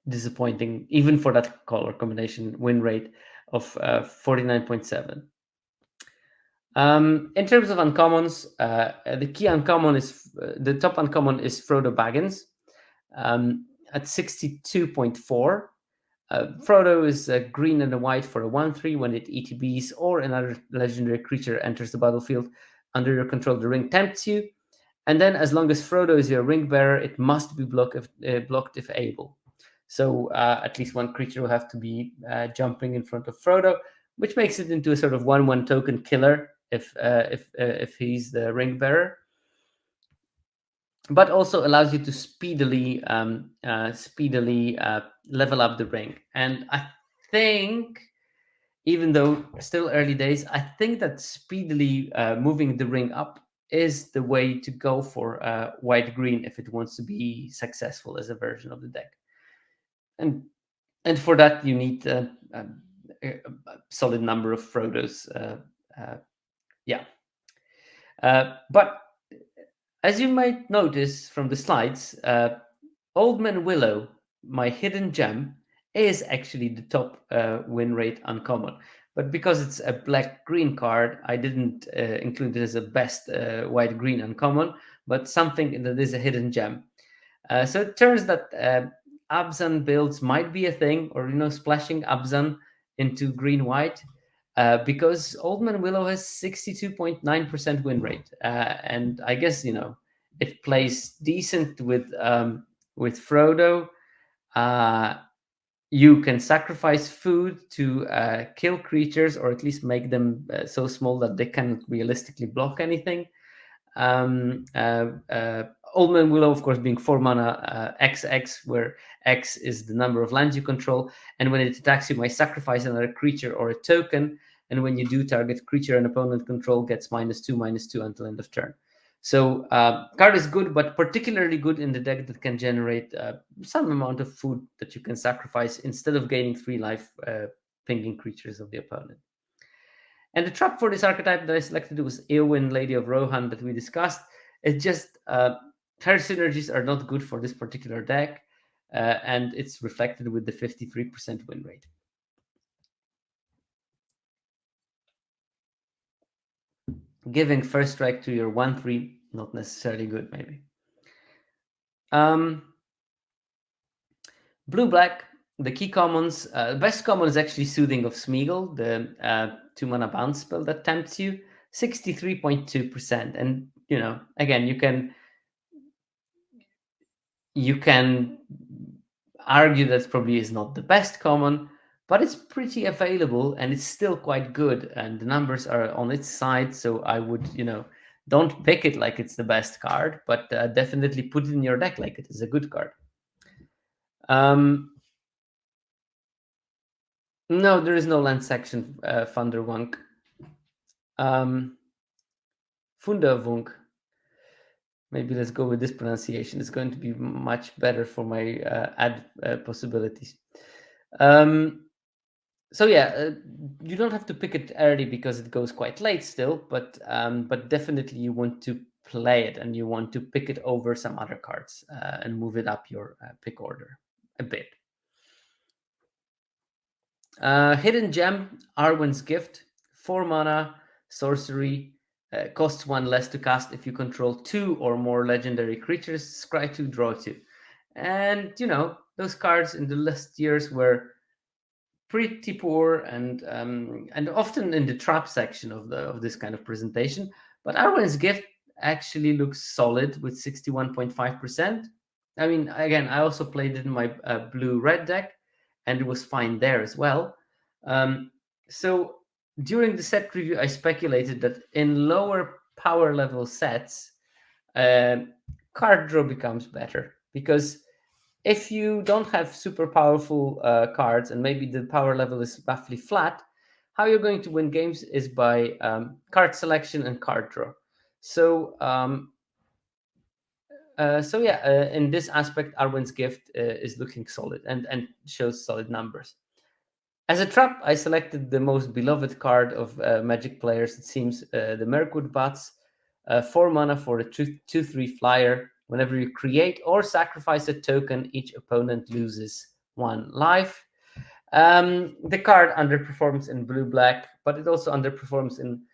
disappointing, even for that color combination, win rate of 49.7. In terms of uncommons, the key uncommon is the top uncommon is Frodo Baggins at 62.4. Frodo is green and a white for a 1/3. When it ETBs or another legendary creature enters the battlefield under your control, the ring tempts you. And then, as long as Frodo is your ring bearer, it must be blocked if able. So at least one creature will have to be jumping in front of Frodo, which makes it into a sort of 1/1 token killer if he's the ring bearer. But also allows you to speedily level up the ring. And I think, even though still early days, I think that speedily moving the ring up is the way to go for white-green if it wants to be successful as a version of the deck. And for that, you need a solid number of Frodos. Yeah. But as you might notice from the slides, Old Man Willow, my hidden gem, is actually the top win rate uncommon. But because it's a black-green card, I didn't include it as a best white-green uncommon, but something that is a hidden gem. So it turns that Abzan builds might be a thing, or splashing Abzan into green white, because Old Man Willow has 62.9% win rate, and I guess it plays decent with Frodo. Uh, you can sacrifice food to kill creatures, or at least make them so small that they can't realistically block anything. um, uh, uh, Old Man Willow, of course, being 4 mana XX, where X is the number of lands you control, and when it attacks, you may sacrifice another creature or a token, and when you do, target creature an opponent control gets -2/-2 until end of turn. So card is good, but particularly good in the deck that can generate some amount of food that you can sacrifice instead of gaining 3 life, pinging creatures of the opponent. And the trap for this archetype that I selected was Eowyn, Lady of Rohan, that we discussed. It's just her synergies are not good for this particular deck, and it's reflected with the 53% win rate. Giving first strike to your 1/3, not necessarily good, maybe. Blue-black, the key commons. Best common is actually Soothing of Smeagol, the 2 mana bounce spell that tempts you, 63.2%. And, again, you can argue that probably is not the best common, but it's pretty available and it's still quite good, and the numbers are on its side. So I would, don't pick it like it's the best card, but definitely put it in your deck like it is a good card. No, there is no land section, Thunderwunk. Funderwunk. Maybe let's go with this pronunciation. It's going to be much better for my ad possibilities. So yeah, you don't have to pick it early because it goes quite late still, but definitely you want to play it and you want to pick it over some other cards and move it up your pick order a bit. Hidden Gem, Arwen's Gift, 4 mana, sorcery, costs 1 less to cast if you control 2 or more legendary creatures, scry 2, draw 2. And those cards in the last years were pretty poor and often in the trap section of this kind of presentation. But Arwen's Gift actually looks solid with 61.5%. I mean, again, I also played it in my blue-red deck, and it was fine there as well. So during the set review, I speculated that in lower power level sets, card draw becomes better, because if you don't have super powerful cards and maybe the power level is roughly flat, how you're going to win games is by card selection and card draw. So in this aspect, Arwen's Gift is looking solid and shows solid numbers. As a trap, I selected the most beloved card of Magic players, it seems, the Mirkwood Bats. 4 mana for a 2/3 flyer. Whenever you create or sacrifice a token, each opponent loses 1 life. The card underperforms in blue-black, but it also underperforms in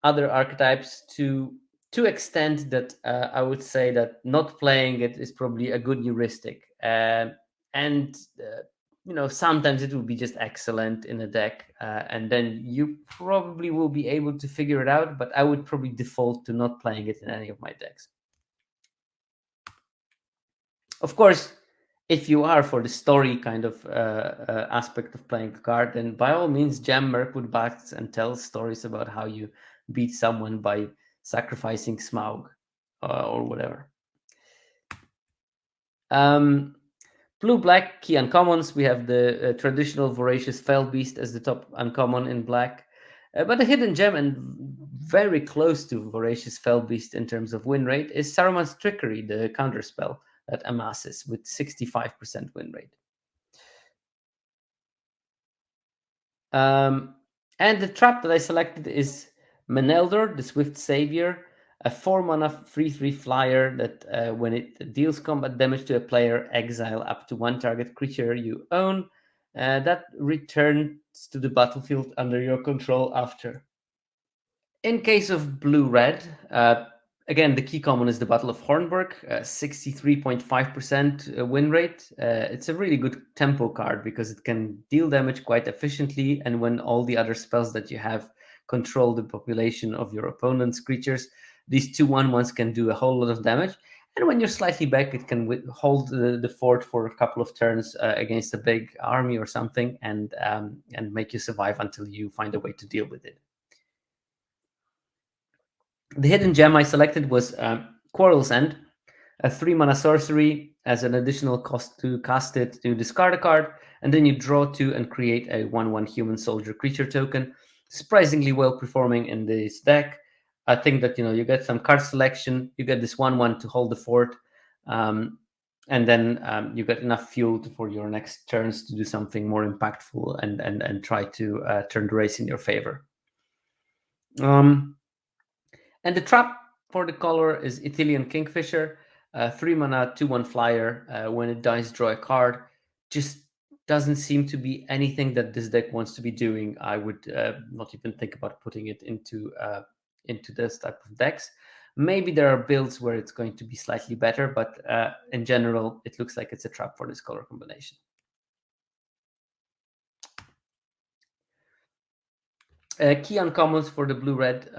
other archetypes to extent that I would say that not playing it is probably a good heuristic. And sometimes it will be just excellent in a deck, and then you probably will be able to figure it out, but I would probably default to not playing it in any of my decks. Of course, if you are for the story kind of aspect of playing the card, then by all means jam Mirkwood Bats and tell stories about how you beat someone by sacrificing Smaug or whatever. Blue-black key uncommons. We have the traditional Voracious Fellbeast as the top uncommon in black. But a hidden gem and very close to Voracious Fellbeast in terms of win rate is Saruman's Trickery, the counterspell that amasses with 65% win rate. And the trap that I selected is Meneldor, the Swift Savior, a 4 mana 3/3 flyer that when it deals combat damage to a player, exile up to 1 target creature you own. That returns to the battlefield under your control after. In case of blue-red, Again, the key common is the Battle of Hornburg, 63.5% win rate. It's a really good tempo card because it can deal damage quite efficiently, and when all the other spells that you have control the population of your opponent's creatures, these 2/1/1s can do a whole lot of damage. And when you're slightly back, it can hold the fort for a couple of turns against a big army or something, and make you survive until you find a way to deal with it. The hidden gem I selected was Quarrel's End, a 3-mana sorcery. As an additional cost to cast it, to discard a card, and then you draw 2 and create a 1/1 human soldier creature token. Surprisingly well performing in this deck. I think that you get some card selection, you get this 1/1 to hold the fort, and then you get enough fuel for your next turns to do something more impactful and try to turn the race in your favor. And the trap for the color is Ithilien Kingfisher, 3-mana, 2/1 flyer. When it dies, draw a card. Just doesn't seem to be anything that this deck wants to be doing. I would not even think about putting it into this type of decks. Maybe there are builds where it's going to be slightly better, but in general, it looks like it's a trap for this color combination. Key uncommons for the blue-red.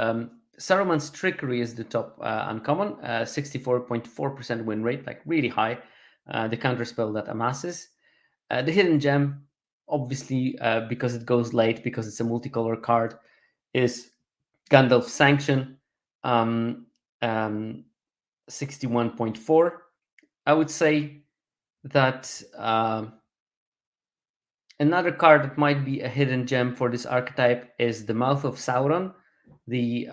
Saruman's Trickery is the top uncommon, 64.4% win rate, like really high. The counterspell that amasses. The hidden gem, obviously, because it goes late, because it's a multicolor card, is Gandalf's Sanction, 61.4. I would say that another card that might be a hidden gem for this archetype is the Mouth of Sauron, the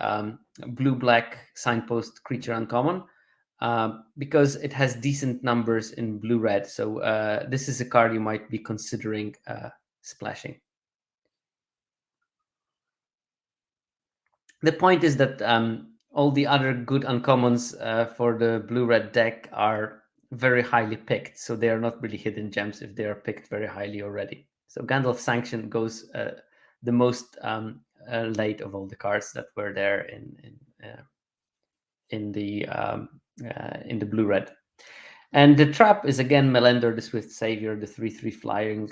blue-black signpost creature uncommon, because it has decent numbers in blue-red. So this is a card you might be considering splashing. The point is that all the other good uncommons for the blue-red deck are very highly picked, so they are not really hidden gems if they are picked very highly already. So Gandalf Sanction goes the most late of all the cards that were there in the blue-red. And the trap is again Melendor, the Swift Savior, the 3/3 flying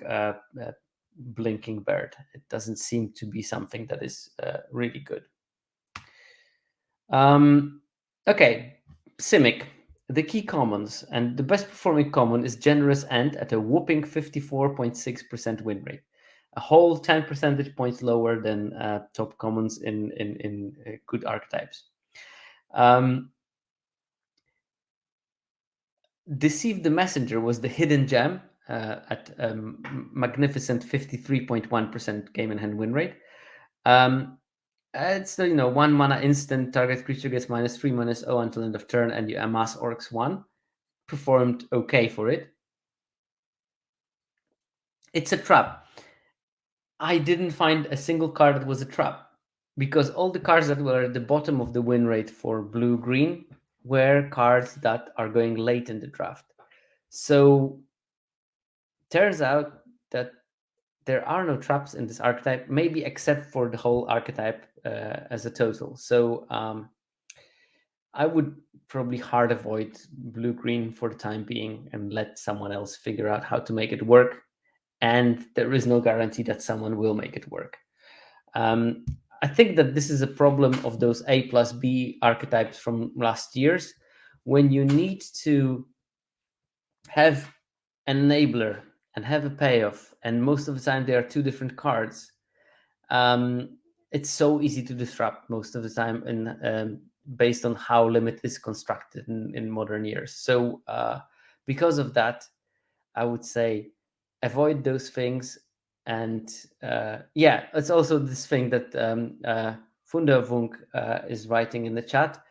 blinking bird. It doesn't seem to be something that is really good. Okay, Simic, the key commons, and the best performing common is Generous End at a whopping 54.6% win rate, a whole 10 percentage points lower than top commons in good archetypes. Deceive the Messenger was the hidden gem at magnificent 53.1% game in hand win rate. It's the 1-mana instant, target creature gets -3/-0 until end of turn, and you amass Orcs 1. Performed okay for it. It's a trap. I didn't find a single card that was a trap, because all the cards that were at the bottom of the win rate for blue-green were cards that are going late in the draft. So turns out that there are no traps in this archetype, maybe except for the whole archetype as a total. So I would probably hard avoid blue-green for the time being and let someone else figure out how to make it work. And there is no guarantee that someone will make it work. I think that this is a problem of those A+B archetypes from last years, when you need to have an enabler and have a payoff, and most of the time they are two different cards. It's so easy to disrupt most of the time, and based on how limit is constructed in modern years. So because of that, I would say avoid those things. And yeah, it's also this thing that Funderwunk is writing in the chat,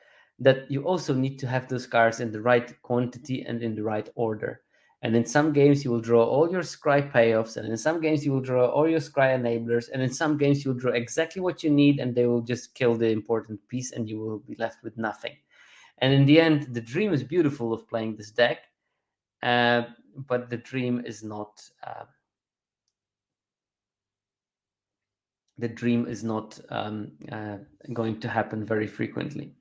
that you also need to have those cards in the right quantity and in the right order. And in some games, you will draw all your scry payoffs, and in some games, you will draw all your scry enablers, and in some games, you'll draw exactly what you need, and they will just kill the important piece, and you will be left with nothing. And in the end, the dream is beautiful of playing this deck, but the dream is not going to happen very frequently.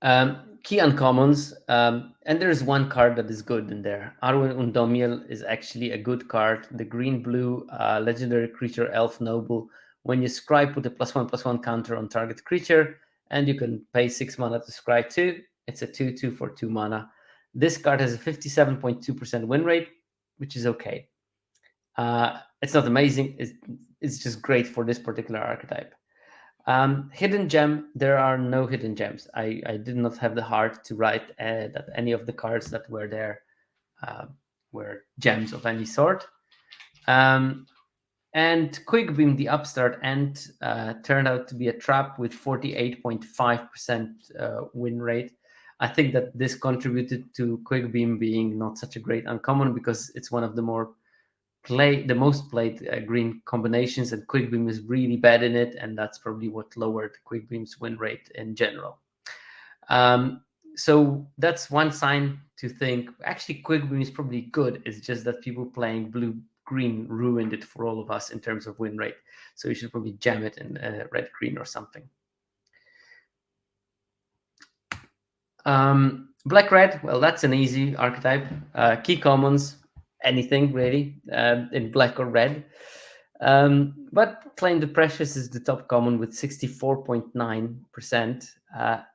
Key uncommons, and there's one card that is good in there. Arwen Undomiel is actually a good card. The green-blue legendary creature Elf Noble. When you scry, put a +1/+1 counter on target creature, and you can pay 6 mana to scry 2. It's a 2/2 for 2 mana. This card has a 57.2% win rate, which is okay. It's not amazing. It's just great for this particular archetype. Hidden gem, there are no hidden gems. I did not have the heart to write that any of the cards that were there were gems of any sort. And Quick Beam, the upstart end, turned out to be a trap with 48.5% win rate. I think that this contributed to Quick Beam being not such a great uncommon because it's one of the most played green combinations, and Quick Beam is really bad in it, and that's probably what lowered Quick Beam's win rate in general. So that's one sign to think actually Quick Beam is probably good. It's just that people playing blue green ruined it for all of us in terms of win rate. So you should probably jam it in red green or something. Black red, well, that's an easy archetype. Key commons, anything really in black or red. But Claim the Precious is the top common with 64.9%.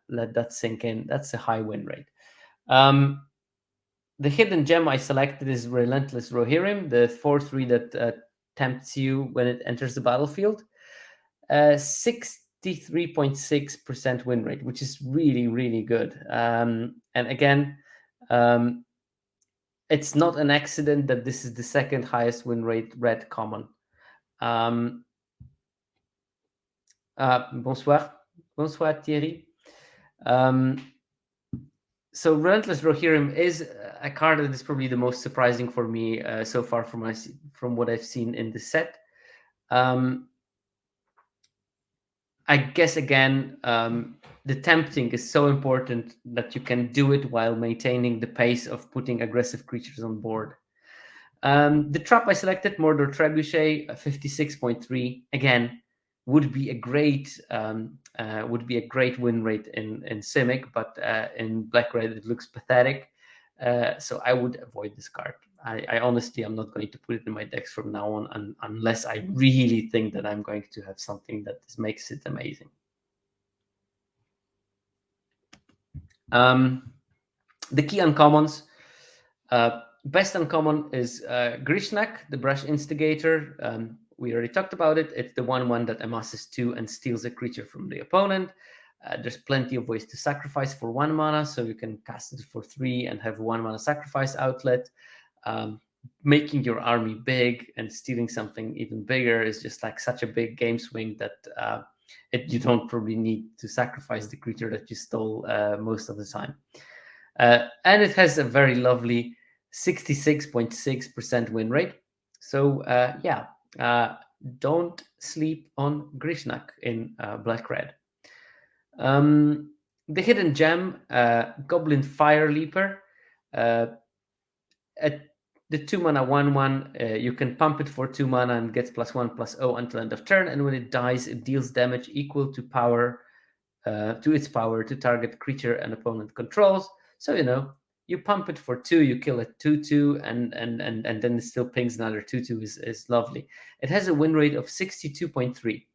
Let that sink in. That's a high win rate. The hidden gem I selected is Relentless Rohirrim, the 4/3 that tempts you when it enters the battlefield. 63.6% win rate, which is really, really good. And again, it's not an accident that this is the second highest win rate red common. Bonsoir. Bonsoir, Thierry. So Relentless Rohirrim is a card that is probably the most surprising for me so far from what I've seen in the set. I guess again, the tempting is so important that you can do it while maintaining the pace of putting aggressive creatures on board. The trap I selected, Mordor Trebuchet, 56.3. Again, would be a great win rate in Simic, but in Black Red it looks pathetic. So I would avoid this card. I honestly am not going to put it in my decks from now on unless I really think that I'm going to have something that makes it amazing. The key uncommons. Best uncommon is Grishnak, the Brush Instigator. We already talked about it. It's the 1/1 that amasses 2 and steals a creature from the opponent. There's plenty of ways to sacrifice for 1 mana, so you can cast it for 3 and have 1 mana sacrifice outlet. Making your army big and stealing something even bigger is just like such a big game swing that you don't probably need to sacrifice the creature that you stole most of the time. And it has a very lovely 66.6% win rate. So don't sleep on Grishnak in Black Red. The hidden gem, Goblin Fire Leaper. At the 2 mana 1/1, you can pump it for 2 mana and gets +1/+0 until end of turn. And when it dies, it deals damage equal to its power to target creature and opponent controls. So you pump it for 2, you kill a 2/2, and then it still pings another 2/2 is lovely. It has a win rate of 62.3.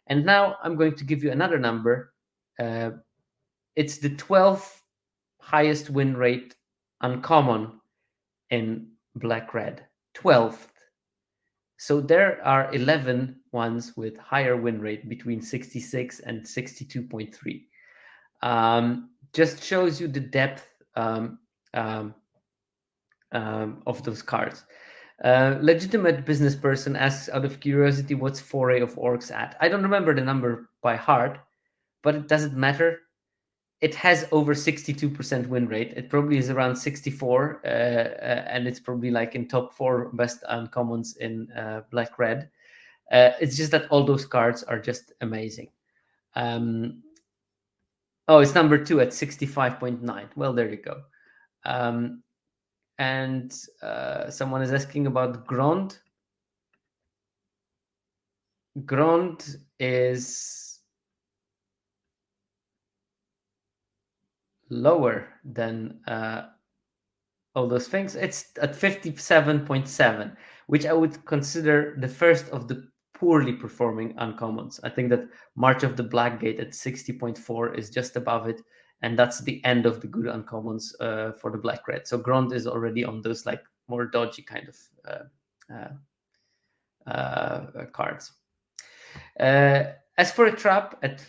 And now I'm going to give you another number. It's the 12th highest win rate uncommon in Black Red. 12th. So there are 11 ones with higher win rate between 66 and 62.3. Just shows you the depth of those cards. Legitimate business person asks out of curiosity, what's Foray of Orcs at? I don't remember the number by heart, but it doesn't matter. It has over 62% win rate. It probably is around 64, and it's probably like in top 4 best uncommons in Black Red. It's just that all those cards are just amazing. It's number 2 at 65.9. Well, there you go. And someone is asking about Grond. Grond is lower than all those things. It's at 57.7, which I would consider the first of the poorly performing uncommons. I think that March of the Blackgate at 60.4 is just above it, and that's the end of the good uncommons for the black red. So Grond is already on those like more dodgy kind of cards. As for a trap at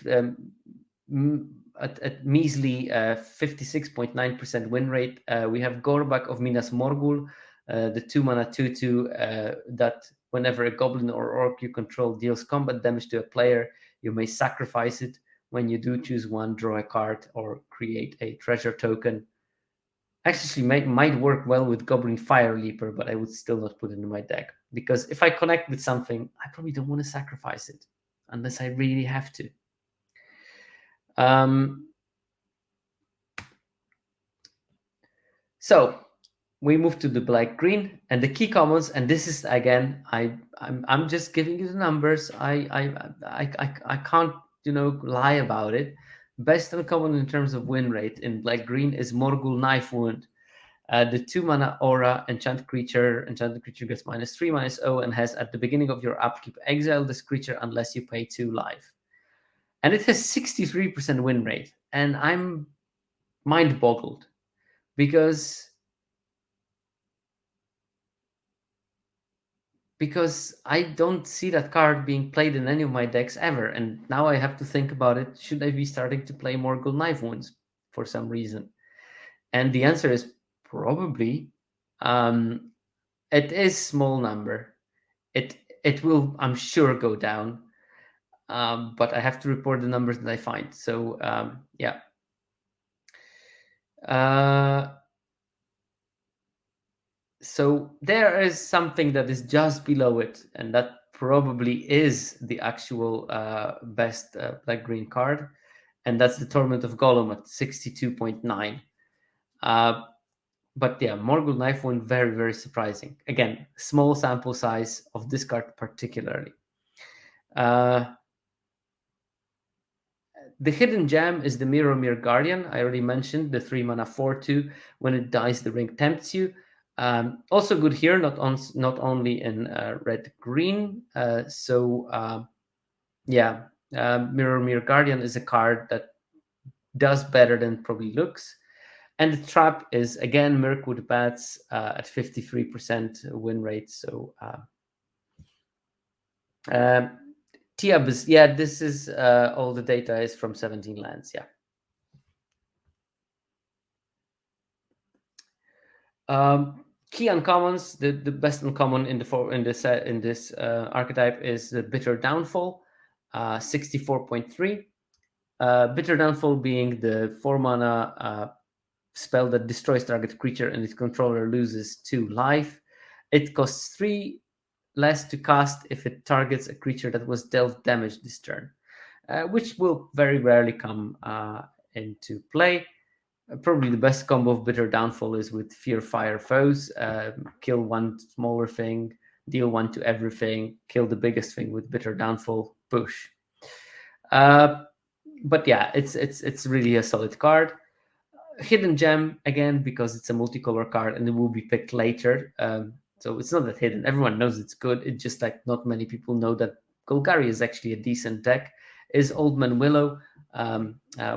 measly 56.9% win rate, we have Gorbak of Minas Morgul, the 2-mana 2/2 that whenever a goblin or orc you control deals combat damage to a player, you may sacrifice it. When you do, choose one, draw a card, or create a treasure token. Actually, might work well with Goblin Fire Leaper, but I would still not put it in my deck. Because if I connect with something, I probably don't want to sacrifice it, unless I really have to. So we move to the black green and the key commons, and this is again, I'm just giving you the numbers. I can't lie about it. Best uncommon in terms of win rate in black green is Morgul Knife Wound. The 2-mana aura enchanted creature gets -3/-0 and has at the beginning of your upkeep exile this creature unless you pay 2 life. And it has 63% win rate, and I'm mind boggled because I don't see that card being played in any of my decks ever, and now I have to think about it. Should I be starting to play more Morgul Knife Wounds for some reason? And the answer is probably. It is small number. It will, I'm sure, go down, but I have to report the numbers that I find. So yeah. So there is something that is just below it, and that probably is the actual best black-green card, and that's the Torment of Gollum at 62.9. But yeah, Morgul Knife Wound, very, very surprising. Again, small sample size of this card particularly. The hidden gem is the Mirror Guardian. I already mentioned the 3-mana 4/2. When it dies, the ring tempts you. Also good here, not only in red green. Mirror Guardian is a card that does better than probably looks. And the trap is again Mirkwood Bats at 53% win rate. So Tiab is, this is all the data is from 17 lands. Yeah. Key uncommons, the best uncommon in this archetype is the Bitter Downfall, 64.3. Bitter Downfall being the 4-mana spell that destroys target creature and its controller loses 2 life. It costs 3 less to cast if it targets a creature that was dealt damage this turn, which will very rarely come into play. Probably the best combo of Bitter Downfall is with Fear Fire Foes. Kill one smaller thing, deal 1 to everything, kill the biggest thing with Bitter Downfall, push. But yeah, it's really a solid card. Hidden Gem, again, because it's a multicolor card and it will be picked later. So it's not that hidden. Everyone knows it's good. It's just like not many people know that Golgari is actually a decent deck. Is Old Man Willow.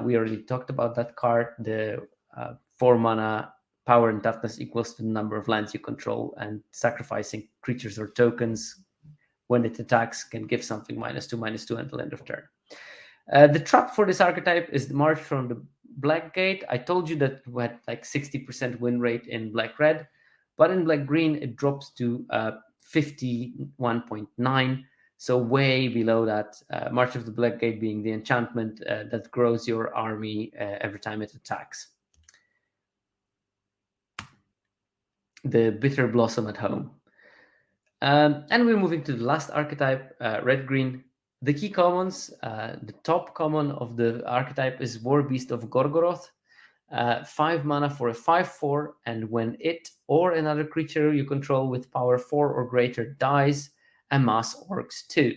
We already talked about that card. The 4-mana power and toughness equals to the number of lands you control, and sacrificing creatures or tokens when it attacks can give something -2/-2 until end of turn. The trap for this archetype is the March from the Blackgate. I told you that we had like 60% win rate in black-red, but in black-green it drops to 51.9, so way below that. March of the Blackgate being the enchantment that grows your army every time it attacks. The Bitter Blossom at Home. And we're moving to the last archetype, red-green. The key commons, the top common of the archetype is War Beast of Gorgoroth. 5 mana for a 5/4, and when it or another creature you control with power 4 or greater dies, amass orcs 2.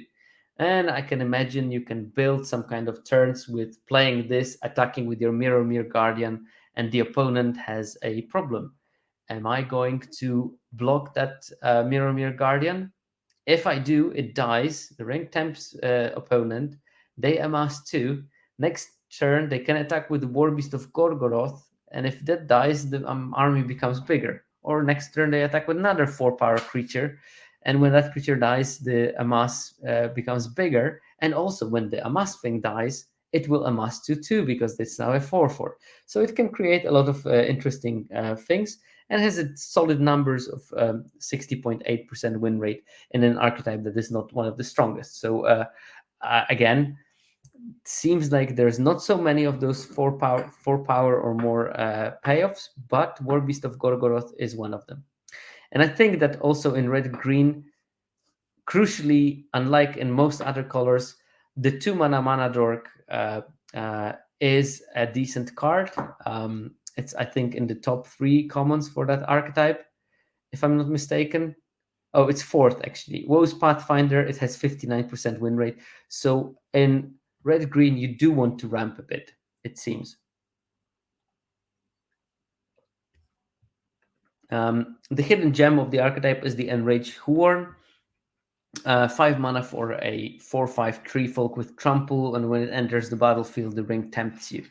And I can imagine you can build some kind of turns with playing this, attacking with your Mirror Guardian, and the opponent has a problem. Am I going to block that Mirror Guardian? If I do, it dies. The rank temp's opponent, they amass 2. Next turn, they can attack with the War Beast of Gorgoroth, and if that dies, the army becomes bigger. Or next turn, they attack with another 4-power creature, and when that creature dies, the amass becomes bigger. And also, when the amass thing dies, it will amass to 2 because it's now a 4/4. So it can create a lot of interesting things, and has a solid numbers of 60.8% win rate in an archetype that is not one of the strongest. So again, it seems like there's not so many of those 4-power or more payoffs, but War Beast of Gorgoroth is one of them. And I think that also in red green, crucially, unlike in most other colors, the 2-mana dork is a decent card. It's, I think, in the top 3 commons for that archetype, if I'm not mistaken. Oh, it's 4th actually. Woe's Pathfinder, it has 59% win rate. So in red green, you do want to ramp a bit, it seems. The hidden gem of the archetype is the Enraged Horn. 5 mana for a 4/5 tree folk with trample, and when it enters the battlefield, the ring tempts you.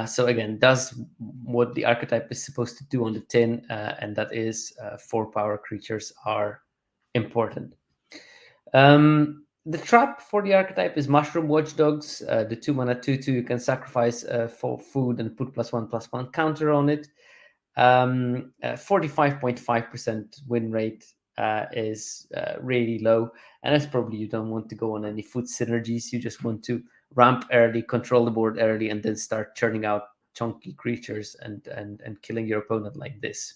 So again, does what the archetype is supposed to do on the tin, and that is 4-power creatures are important. The trap for the archetype is Mushroom Watchdogs. The 2-mana 2/2, you can sacrifice for food and put +1/+1 counter on it. 45.5% win rate is really low, and that's probably you don't want to go on any food synergies. You just want to ramp early, control the board early, and then start churning out chunky creatures and killing your opponent like this.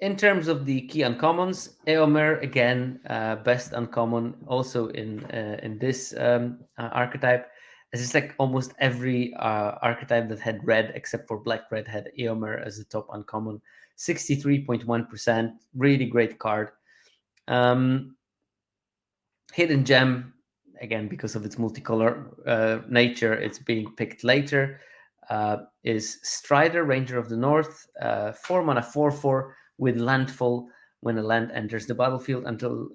In terms of the key uncommons, Eomer, again, best uncommon also in this archetype. It's like almost every archetype that had red, except for black-red, had Eomer as the top uncommon. 63.1%, really great card. Hidden gem, again, because of its multicolor nature, it's being picked later, is Strider, Ranger of the North, 4 mana 4/4 with landfall. When a land enters the battlefield until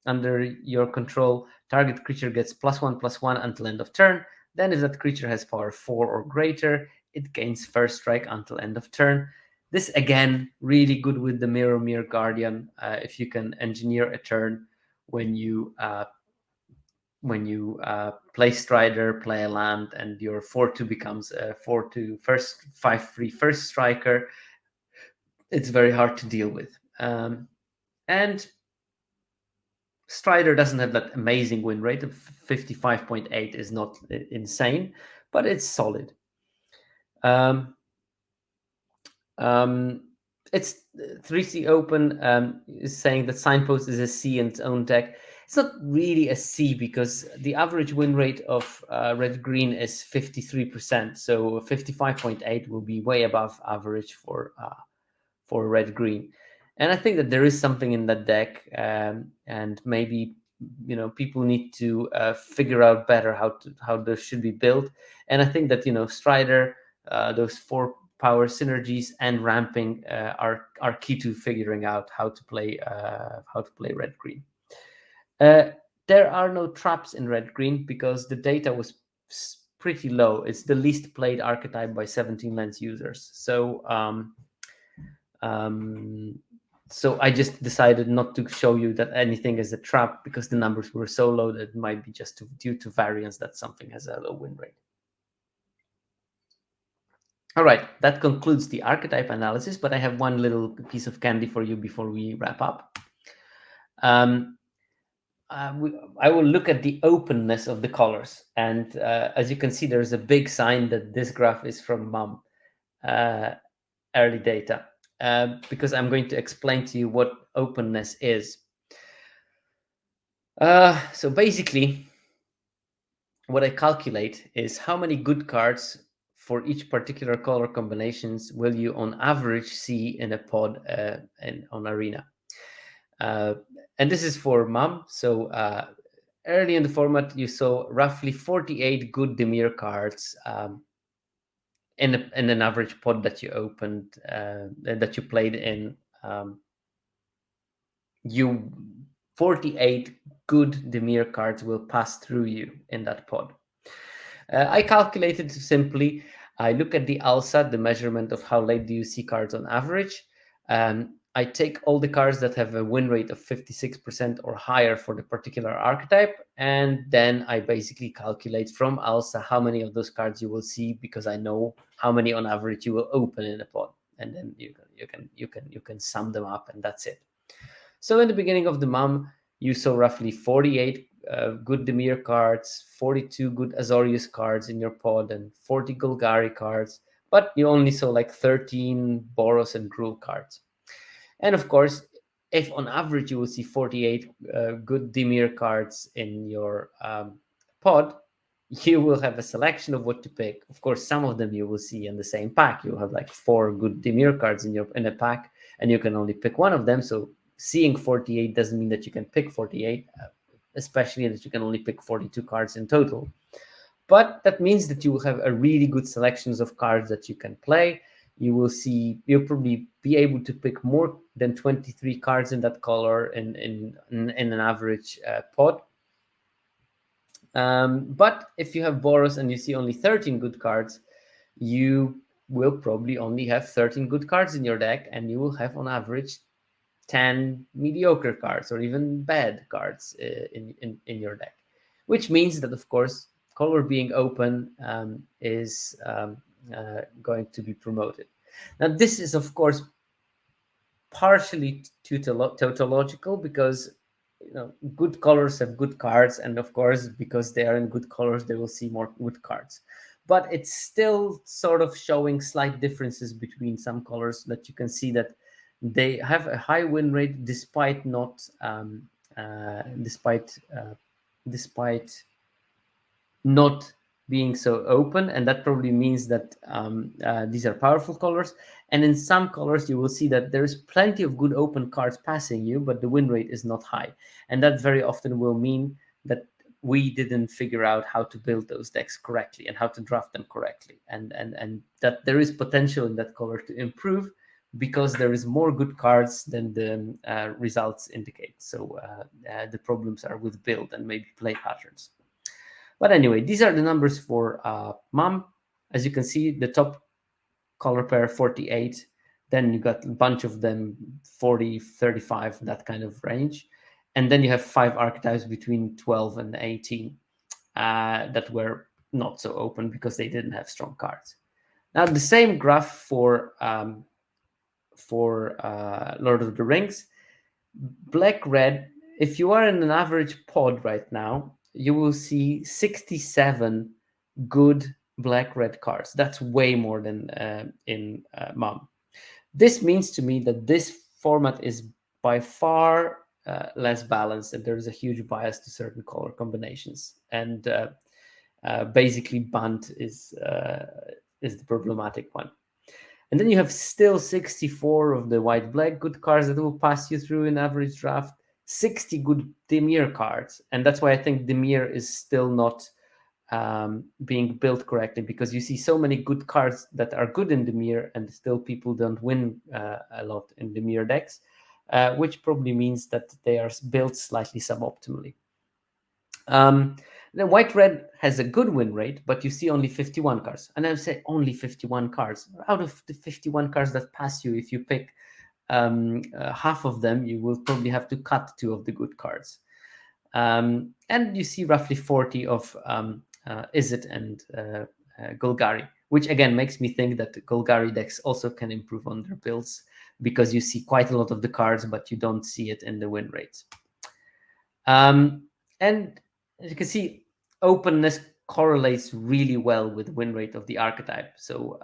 under your control, target creature gets +1/+1 until end of turn. Then if that creature has power 4 or greater, it gains first strike until end of turn. This, again, really good with the Mirror Guardian. If you can engineer a turn when you play Strider, play a land, and your 4/2 becomes a 4/2 first 5/3 first striker, it's very hard to deal with. And Strider doesn't have that amazing win rate of 55.8 is not insane, but it's solid. It's 3C Open is saying that Signpost is a C in its own deck. It's not really a C because the average win rate of red green is 53%. So 55.8 will be way above average for red green. And I think that there is something in that deck, and maybe people need to figure out better how this should be built. And I think that Strider, those 4-power synergies and ramping are key to figuring out how to play red green. There are no traps in red green because the data was pretty low. It's the least played archetype by 17 lens users. So I just decided not to show you that anything is a trap because the numbers were so low that it might be just due to variance that something has a low win rate. All right, that concludes the archetype analysis, but I have one little piece of candy for you before we wrap up. I will look at the openness of the colors, and as you can see, there's a big sign that this graph is from MUM, early data, because I'm going to explain to you what openness is. So basically, what I calculate is how many good cards for each particular color combinations will you on average see in a pod on Arena. And this is for mom. So early in the format, you saw roughly 48 good Demir cards in an average pod that you opened, that you played in. You 48 good Demir cards will pass through you in that pod. I calculated simply. I look at the ALSA, the measurement of how late do you see cards on average. I take all the cards that have a win rate of 56% or higher for the particular archetype, and then I basically calculate from ALSA how many of those cards you will see, because I know how many on average you will open in a pod, and then you can sum them up, and that's it. So in the beginning of the MUM, you saw roughly 48 good Demir cards, 42 good Azorius cards in your pod, and 40 Golgari cards, but you only saw like 13 Boros and Gruul cards. And of course, if on average you will see 48 good Demir cards in your pod, you will have a selection of what to pick. Of course, some of them you will see in the same pack. You'll have like 4 good Demir cards in a pack, and you can only pick one of them. So seeing 48 doesn't mean that you can pick 48, especially that you can only pick 42 cards in total. But that means that you will have a really good selections of cards that you can play. You'll probably be able to pick more than 23 cards in that color in an average pod. But if you have Boros and you see only 13 good cards, you will probably only have 13 good cards in your deck, and you will have on average 10 mediocre cards or even bad cards in your deck, which means that, of course, color being open is going to be promoted. Now, this is, of course, partially tautological, because good colors have good cards, and of course, because they are in good colors, they will see more good cards. But it's still sort of showing slight differences between some colors, that you can see that they have a high win rate despite not being so open, and that probably means that these are powerful colors. And in some colors, you will see that there is plenty of good open cards passing you, but the win rate is not high, and that very often will mean that we didn't figure out how to build those decks correctly and how to draft them correctly, and that there is potential in that color to improve, because there is more good cards than the results indicate. So the problems are with build and maybe play patterns. But anyway, these are the numbers for MUM. As you can see, the top color pair 48. Then you got a bunch of them 40, 35, that kind of range. And then you have 5 archetypes between 12 and 18 that were not so open because they didn't have strong cards. Now the same graph for Lord of the Rings. Black-red, if you are in an average pod right now, you will see 67 good black-red cards. That's way more than in MUM. This means to me that this format is by far less balanced, and there is a huge bias to certain color combinations. And basically, Bunt is the problematic one. And then you have still 64 of the white-black good cards that will pass you through an average draft, 60 good Dimir cards. And that's why I think Dimir is still not being built correctly, because you see so many good cards that are good in Dimir, and still people don't win a lot in Dimir decks, which probably means that they are built slightly suboptimally. The white-red has a good win rate, but you see only 51 cards. And I would say only 51 cards. Out of the 51 cards that pass you, if you pick half of them, you will probably have to cut 2 of the good cards. And you see roughly 40 of Izzet and Golgari, which again makes me think that the Golgari decks also can improve on their builds, because you see quite a lot of the cards, but you don't see it in the win rates. And as you can see, openness correlates really well with win rate of the archetype. So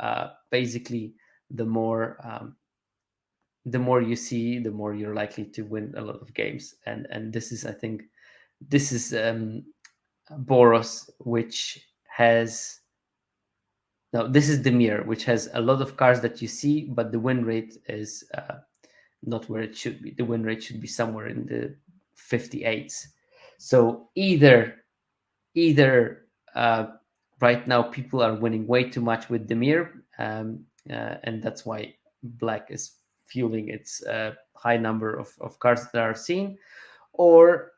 basically, the more you see, the more you're likely to win a lot of games. And this is, I think, this is Boros, which has this is Dimir, which has a lot of cards that you see, but the win rate is not where it should be. The win rate should be somewhere in the 58s. So either right now people are winning way too much with Demir, and that's why black is fueling its high number of cards that are seen, or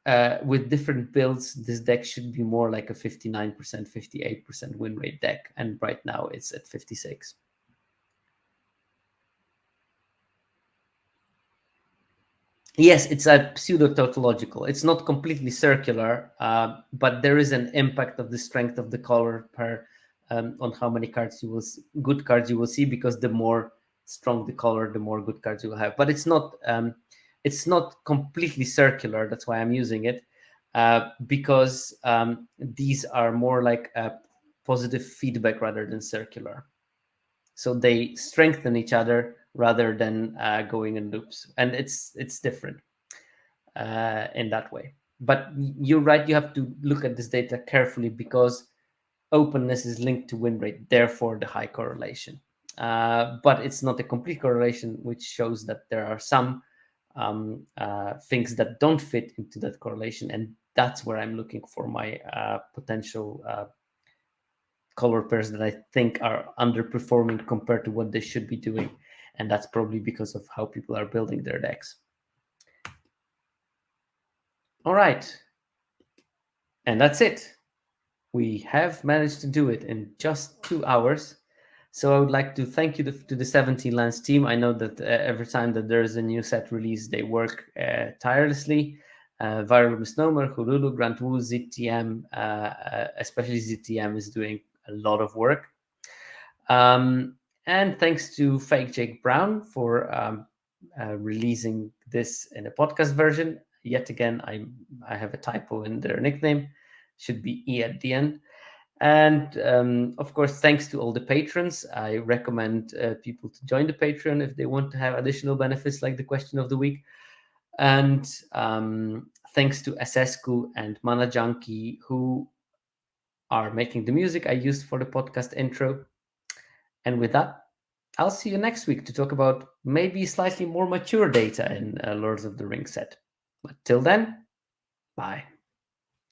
with different builds, this deck should be more like a 59%, 58% win rate deck, and right now it's at 56. Yes, it's a pseudo tautological. It's not completely circular, but there is an impact of the strength of the color per on how many cards you will good cards you will see, because the more strong the color, the more good cards you will have. But it's not completely circular. That's why I'm using it, because these are more like a positive feedback rather than circular. So they strengthen each other rather than going in loops, and it's different in that way. But you're right, you have to look at this data carefully, because openness is linked to win rate, therefore the high correlation. But it's not a complete correlation, which shows that there are some things that don't fit into that correlation, and that's where I'm looking for my potential color pairs that I think are underperforming compared to what they should be doing. And that's probably because of how people are building their decks. All right. And that's it. We have managed to do it in just 2 hours. So I would like to thank you to the 17 Lands team. I know that every time that there is a new set release, they work tirelessly. Viral Misnomer, Hululu, Grant Wu, ZTM, especially ZTM is doing a lot of work. And thanks to Fake Jake Brown for releasing this in a podcast version. Yet again, I have a typo in their nickname. Should be E at the end. And of course, thanks to all the patrons. I recommend people to join the Patreon if they want to have additional benefits like the question of the week. And thanks to Asescu and Mana Junkie, who are making the music I used for the podcast intro. And with that, I'll see you next week to talk about maybe slightly more mature data in Lords of the Rings set. But till then, bye.